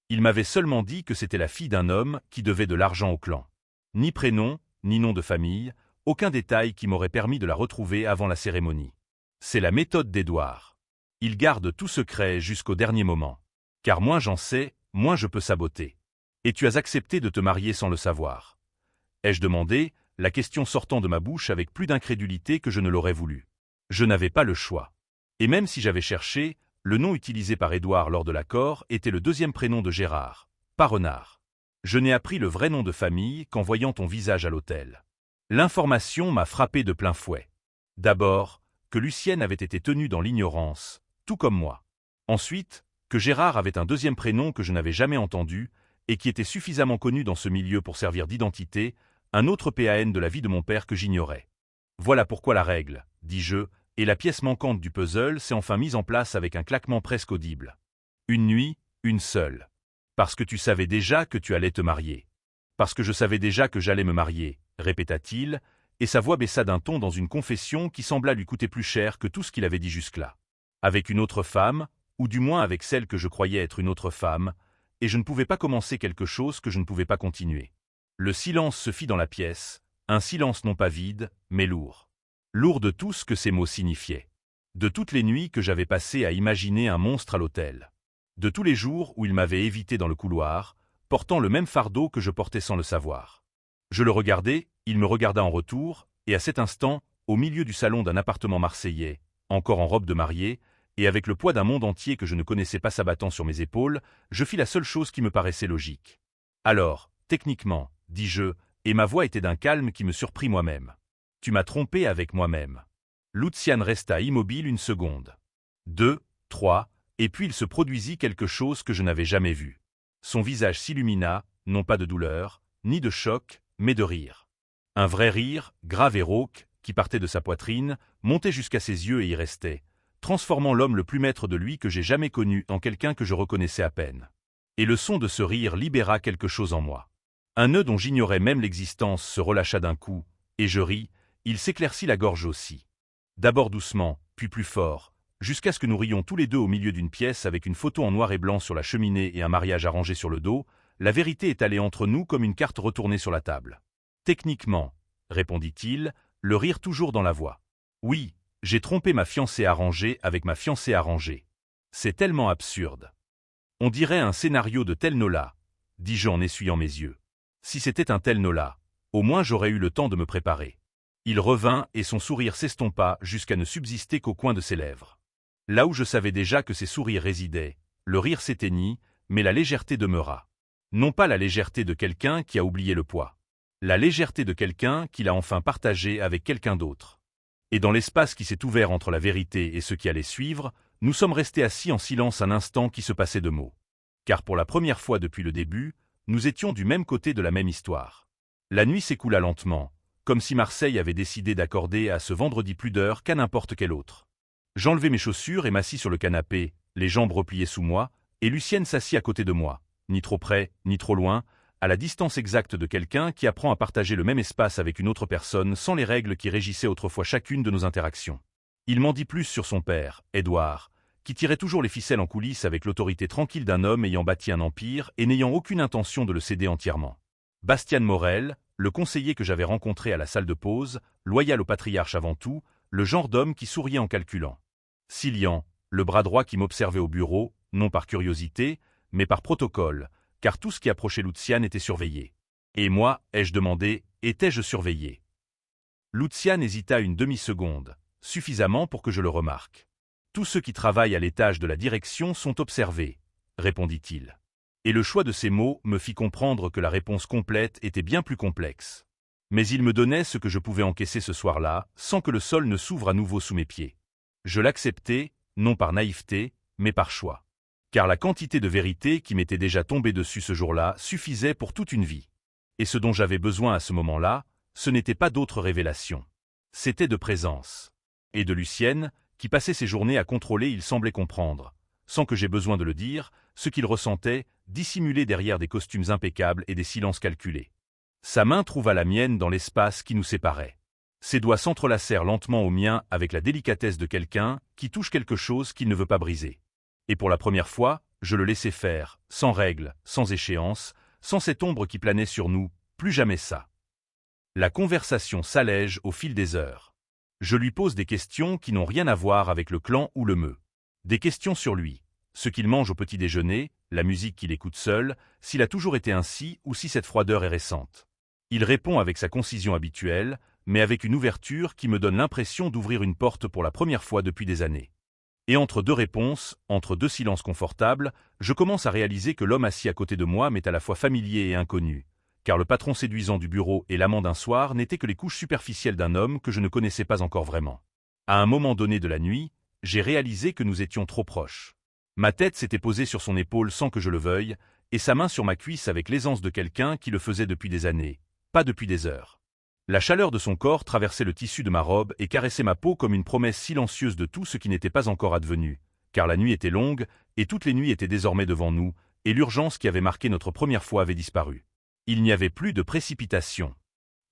Il m'avait seulement dit que c'était la fille d'un homme qui devait de l'argent au clan. Ni prénom, ni nom de famille, aucun détail qui m'aurait permis de la retrouver avant la cérémonie. C'est la méthode d'Édouard. Il garde tout secret jusqu'au dernier moment. Car moins j'en sais, moins je peux saboter. Et tu as accepté de te marier sans le savoir. Ai-je demandé, la question sortant de ma bouche avec plus d'incrédulité que je ne l'aurais voulu. Je n'avais pas le choix. Et même si j'avais cherché, le nom utilisé par Édouard lors de l'accord était le 2e prénom de Gérard, pas Renard. Je n'ai appris le vrai nom de famille qu'en voyant ton visage à l'hôtel. L'information m'a frappé de plein fouet. D'abord, que Lucienne avait été tenue dans l'ignorance, tout comme moi. Ensuite, que Gérard avait un 2e prénom que je n'avais jamais entendu, et qui était suffisamment connu dans ce milieu pour servir d'identité, un autre PAN de la vie de mon père que j'ignorais. Voilà pourquoi la règle, dis-je, et la pièce manquante du puzzle s'est enfin mise en place avec un claquement presque audible. Une nuit, une seule. Parce que tu savais déjà que tu allais te marier. Parce que je savais déjà que j'allais me marier, répéta-t-il, et sa voix baissa d'un ton dans une confession qui sembla lui coûter plus cher que tout ce qu'il avait dit jusque-là. Avec une autre femme, ou du moins avec celle que je croyais être une autre femme, et je ne pouvais pas commencer quelque chose que je ne pouvais pas continuer. Le silence se fit dans la pièce, un silence non pas vide, mais lourd. Lourd de tout ce que ces mots signifiaient. De toutes les nuits que j'avais passées à imaginer un monstre à l'hôtel. De tous les jours où il m'avait évité dans le couloir, portant le même fardeau que je portais sans le savoir. Je le regardais, il me regarda en retour, et à cet instant, au milieu du salon d'un appartement marseillais, encore en robe de mariée, et avec le poids d'un monde entier que je ne connaissais pas s'abattant sur mes épaules, je fis la seule chose qui me paraissait logique. Alors, techniquement, dis-je, et ma voix était d'un calme qui me surprit moi-même. Tu m'as trompé avec moi-même. Lucian resta immobile une seconde. 2, 3, et puis il se produisit quelque chose que je n'avais jamais vu. Son visage s'illumina, non pas de douleur, ni de choc, mais de rire. Un vrai rire, grave et rauque, qui partait de sa poitrine, montait jusqu'à ses yeux et y restait, transformant l'homme le plus maître de lui que j'ai jamais connu en quelqu'un que je reconnaissais à peine. Et le son de ce rire libéra quelque chose en moi. Un nœud dont j'ignorais même l'existence se relâcha d'un coup, et je ris, il s'éclaircit la gorge aussi. D'abord doucement, puis plus fort, jusqu'à ce que nous rions tous les deux au milieu d'une pièce avec une photo en noir et blanc sur la cheminée et un mariage arrangé sur le dos, la vérité étalée entre nous comme une carte retournée sur la table. Techniquement, répondit-il, le rire toujours dans la voix. Oui, j'ai trompé ma fiancée arrangée avec ma fiancée arrangée. C'est tellement absurde. On dirait un scénario de tel Nola, dis-je en essuyant mes yeux. Si c'était un tel Nola, au moins j'aurais eu le temps de me préparer. Il revint et son sourire s'estompa jusqu'à ne subsister qu'au coin de ses lèvres. Là où je savais déjà que ses sourires résidaient, le rire s'éteignit, mais la légèreté demeura. Non pas la légèreté de quelqu'un qui a oublié le poids. La légèreté de quelqu'un qui l'a enfin partagé avec quelqu'un d'autre. Et dans l'espace qui s'est ouvert entre la vérité et ce qui allait suivre, nous sommes restés assis en silence un instant qui se passait de mots. Car pour la première fois depuis le début, nous étions du même côté de la même histoire. La nuit s'écoula lentement, comme si Marseille avait décidé d'accorder à ce vendredi plus d'heures qu'à n'importe quel autre. J'enlevai mes chaussures et m'assis sur le canapé, les jambes repliées sous moi, et Lucienne s'assit à côté de moi, ni trop près, ni trop loin, à la distance exacte de quelqu'un qui apprend à partager le même espace avec une autre personne sans les règles qui régissaient autrefois chacune de nos interactions. Il m'en dit plus sur son père, Édouard, qui tirait toujours les ficelles en coulisses avec l'autorité tranquille d'un homme ayant bâti un empire et n'ayant aucune intention de le céder entièrement. Bastian Morel, le conseiller que j'avais rencontré à la salle de pause, loyal au patriarche avant tout, le genre d'homme qui souriait en calculant. Cillian, le bras droit qui m'observait au bureau, non par curiosité, mais par protocole, car tout ce qui approchait Luciane était surveillé. Et moi, ai-je demandé, étais-je surveillé? Luciane hésita une demi-seconde, suffisamment pour que je le remarque. Tous ceux qui travaillent à l'étage de la direction sont observés, répondit-il. Et le choix de ces mots me fit comprendre que la réponse complète était bien plus complexe. Mais il me donnait ce que je pouvais encaisser ce soir-là, sans que le sol ne s'ouvre à nouveau sous mes pieds. Je l'acceptais, non par naïveté, mais par choix. Car la quantité de vérité qui m'était déjà tombée dessus ce jour-là suffisait pour toute une vie. Et ce dont j'avais besoin à ce moment-là, ce n'était pas d'autres révélations. C'était de présence. Et de Lucienne, qui passait ses journées à contrôler, il semblait comprendre, sans que j'aie besoin de le dire, ce qu'il ressentait, dissimulé derrière des costumes impeccables et des silences calculés. Sa main trouva la mienne dans l'espace qui nous séparait. Ses doigts s'entrelacèrent lentement aux miens avec la délicatesse de quelqu'un qui touche quelque chose qu'il ne veut pas briser. Et pour la première fois, je le laissai faire, sans règles, sans échéance, sans cette ombre qui planait sur nous, plus jamais ça. La conversation s'allège au fil des heures. Je lui pose des questions qui n'ont rien à voir avec le clan ou le meu. Des questions sur lui, ce qu'il mange au petit déjeuner, la musique qu'il écoute seul, s'il a toujours été ainsi ou si cette froideur est récente. Il répond avec sa concision habituelle, mais avec une ouverture qui me donne l'impression d'ouvrir une porte pour la première fois depuis des années. Et entre deux réponses, entre deux silences confortables, je commence à réaliser que l'homme assis à côté de moi m'est à la fois familier et inconnu, car le patron séduisant du bureau et l'amant d'un soir n'étaient que les couches superficielles d'un homme que je ne connaissais pas encore vraiment. À un moment donné de la nuit, j'ai réalisé que nous étions trop proches. Ma tête s'était posée sur son épaule sans que je le veuille, et sa main sur ma cuisse avec l'aisance de quelqu'un qui le faisait depuis des années, pas depuis des heures. La chaleur de son corps traversait le tissu de ma robe et caressait ma peau comme une promesse silencieuse de tout ce qui n'était pas encore advenu, car la nuit était longue, et toutes les nuits étaient désormais devant nous, et l'urgence qui avait marqué notre première fois avait disparu. Il n'y avait plus de précipitation.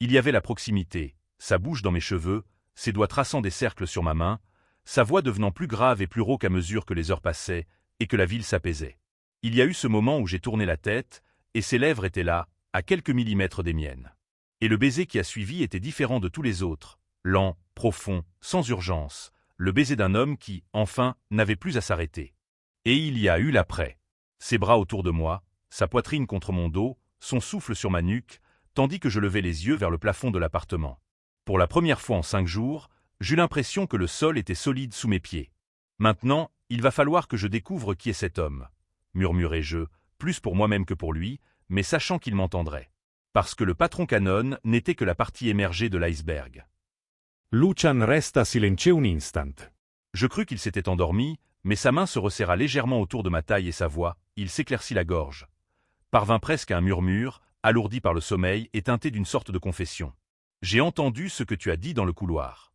Il y avait la proximité, sa bouche dans mes cheveux, ses doigts traçant des cercles sur ma main, sa voix devenant plus grave et plus rauque à mesure que les heures passaient, et que la ville s'apaisait. Il y a eu ce moment où j'ai tourné la tête, et ses lèvres étaient là, à quelques millimètres des miennes. Et le baiser qui a suivi était différent de tous les autres, lent, profond, sans urgence, le baiser d'un homme qui, enfin, n'avait plus à s'arrêter. Et il y a eu l'après. Ses bras autour de moi, sa poitrine contre mon dos, son souffle sur ma nuque, tandis que je levais les yeux vers le plafond de l'appartement. Pour la première fois en 5 jours, j'eus l'impression que le sol était solide sous mes pieds. Maintenant, il va falloir que je découvre qui est cet homme, murmurai-je, plus pour moi-même que pour lui, mais sachant qu'il m'entendrait. Parce que le patron Canon n'était que la partie émergée de l'iceberg. Lucian resta silencieux un instant. Je crus qu'il s'était endormi, mais sa main se resserra légèrement autour de ma taille et sa voix, il s'éclaircit la gorge. Parvint presque à un murmure, alourdi par le sommeil et teinté d'une sorte de confession. J'ai entendu ce que tu as dit dans le couloir.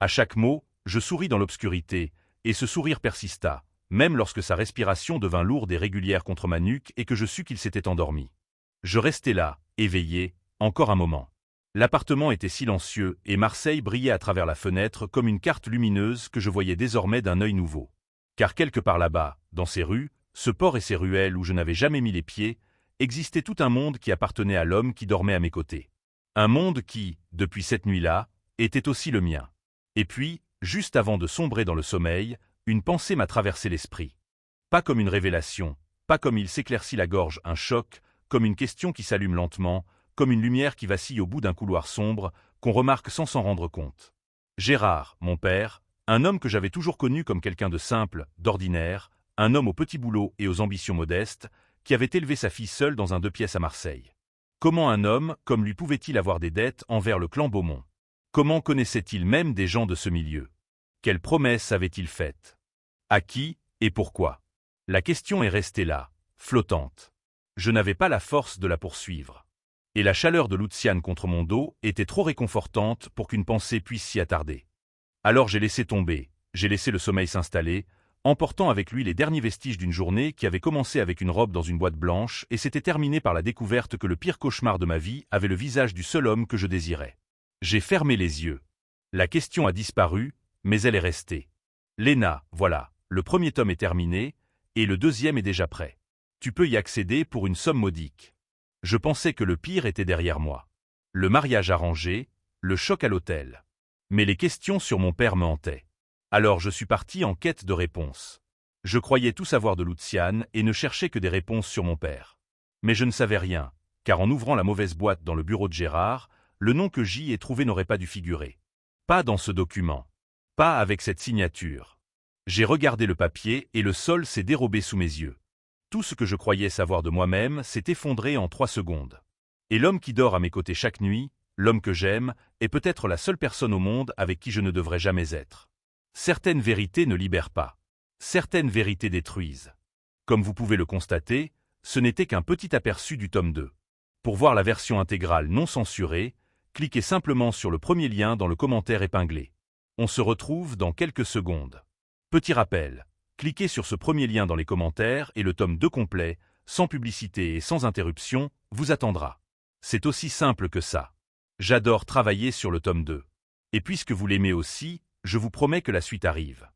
À chaque mot, je souris dans l'obscurité, et ce sourire persista, même lorsque sa respiration devint lourde et régulière contre ma nuque et que je sus qu'il s'était endormi. Je restai là, éveillé, encore un moment. L'appartement était silencieux et Marseille brillait à travers la fenêtre comme une carte lumineuse que je voyais désormais d'un œil nouveau. Car quelque part là-bas, dans ces rues, ce port et ces ruelles où je n'avais jamais mis les pieds, existait tout un monde qui appartenait à l'homme qui dormait à mes côtés. Un monde qui, depuis cette nuit-là, était aussi le mien. Et puis, juste avant de sombrer dans le sommeil, une pensée m'a traversé l'esprit. Pas comme une révélation, pas comme il s'éclaircit la gorge, un choc, comme une question qui s'allume lentement, comme une lumière qui vacille au bout d'un couloir sombre, qu'on remarque sans s'en rendre compte. Gérard, mon père, un homme que j'avais toujours connu comme quelqu'un de simple, d'ordinaire, un homme au petit boulot et aux ambitions modestes, qui avait élevé sa fille seule dans un 2 pièces à Marseille. Comment un homme comme lui pouvait-il avoir des dettes envers le clan Beaumont? Comment connaissait-il même des gens de ce milieu? Quelles promesses avait-il faites? À qui et pourquoi? La question est restée là, flottante. Je n'avais pas la force de la poursuivre. Et la chaleur de Luciane contre mon dos était trop réconfortante pour qu'une pensée puisse s'y attarder. Alors j'ai laissé tomber, j'ai laissé le sommeil s'installer, emportant avec lui les derniers vestiges d'une journée qui avait commencé avec une robe dans une boîte blanche et s'était terminée par la découverte que le pire cauchemar de ma vie avait le visage du seul homme que je désirais. J'ai fermé les yeux. La question a disparu, mais elle est restée. Léna, voilà, le premier tome est terminé, et le deuxième est déjà prêt. Tu peux y accéder pour une somme modique. Je pensais que le pire était derrière moi. Le mariage arrangé, le choc à l'hôtel. Mais les questions sur mon père me hantaient. Alors je suis parti en quête de réponses. Je croyais tout savoir de Luciane et ne cherchais que des réponses sur mon père. Mais je ne savais rien, car en ouvrant la mauvaise boîte dans le bureau de Gérard, le nom que j'y ai trouvé n'aurait pas dû figurer. Pas dans ce document. Pas avec cette signature. J'ai regardé le papier et le sol s'est dérobé sous mes yeux. Tout ce que je croyais savoir de moi-même s'est effondré en 3 secondes. Et l'homme qui dort à mes côtés chaque nuit, l'homme que j'aime, est peut-être la seule personne au monde avec qui je ne devrais jamais être. Certaines vérités ne libèrent pas. Certaines vérités détruisent. Comme vous pouvez le constater, ce n'était qu'un petit aperçu du tome 2. Pour voir la version intégrale non censurée, cliquez simplement sur le premier lien dans le commentaire épinglé. On se retrouve dans quelques secondes. Petit rappel, cliquez sur ce premier lien dans les commentaires et le tome 2 complet, sans publicité et sans interruption, vous attendra. C'est aussi simple que ça. J'adore travailler sur le tome 2. Et puisque vous l'aimez aussi, je vous promets que la suite arrive.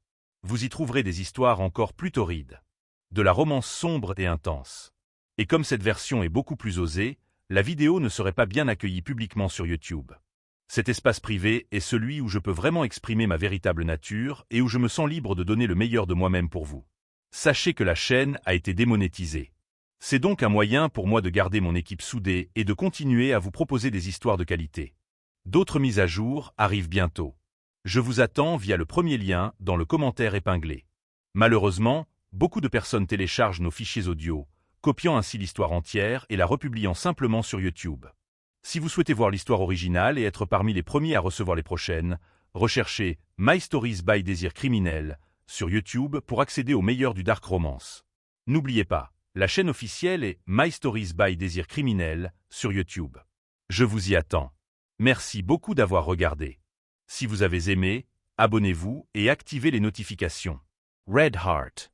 Vous y trouverez des histoires encore plus torrides. De la romance sombre et intense. Et comme cette version est beaucoup plus osée, la vidéo ne serait pas bien accueillie publiquement sur YouTube. Cet espace privé est celui où je peux vraiment exprimer ma véritable nature et où je me sens libre de donner le meilleur de moi-même pour vous. Sachez que la chaîne a été démonétisée. C'est donc un moyen pour moi de garder mon équipe soudée et de continuer à vous proposer des histoires de qualité. D'autres mises à jour arrivent bientôt. Je vous attends via le premier lien dans le commentaire épinglé. Malheureusement, beaucoup de personnes téléchargent nos fichiers audio, copiant ainsi l'histoire entière et la republiant simplement sur YouTube. Si vous souhaitez voir l'histoire originale et être parmi les premiers à recevoir les prochaines, recherchez My Stories by Désir Criminel sur YouTube pour accéder au meilleur du dark romance. N'oubliez pas, la chaîne officielle est My Stories by Désir Criminel sur YouTube. Je vous y attends. Merci beaucoup d'avoir regardé. Si vous avez aimé, abonnez-vous et activez les notifications. Red Heart.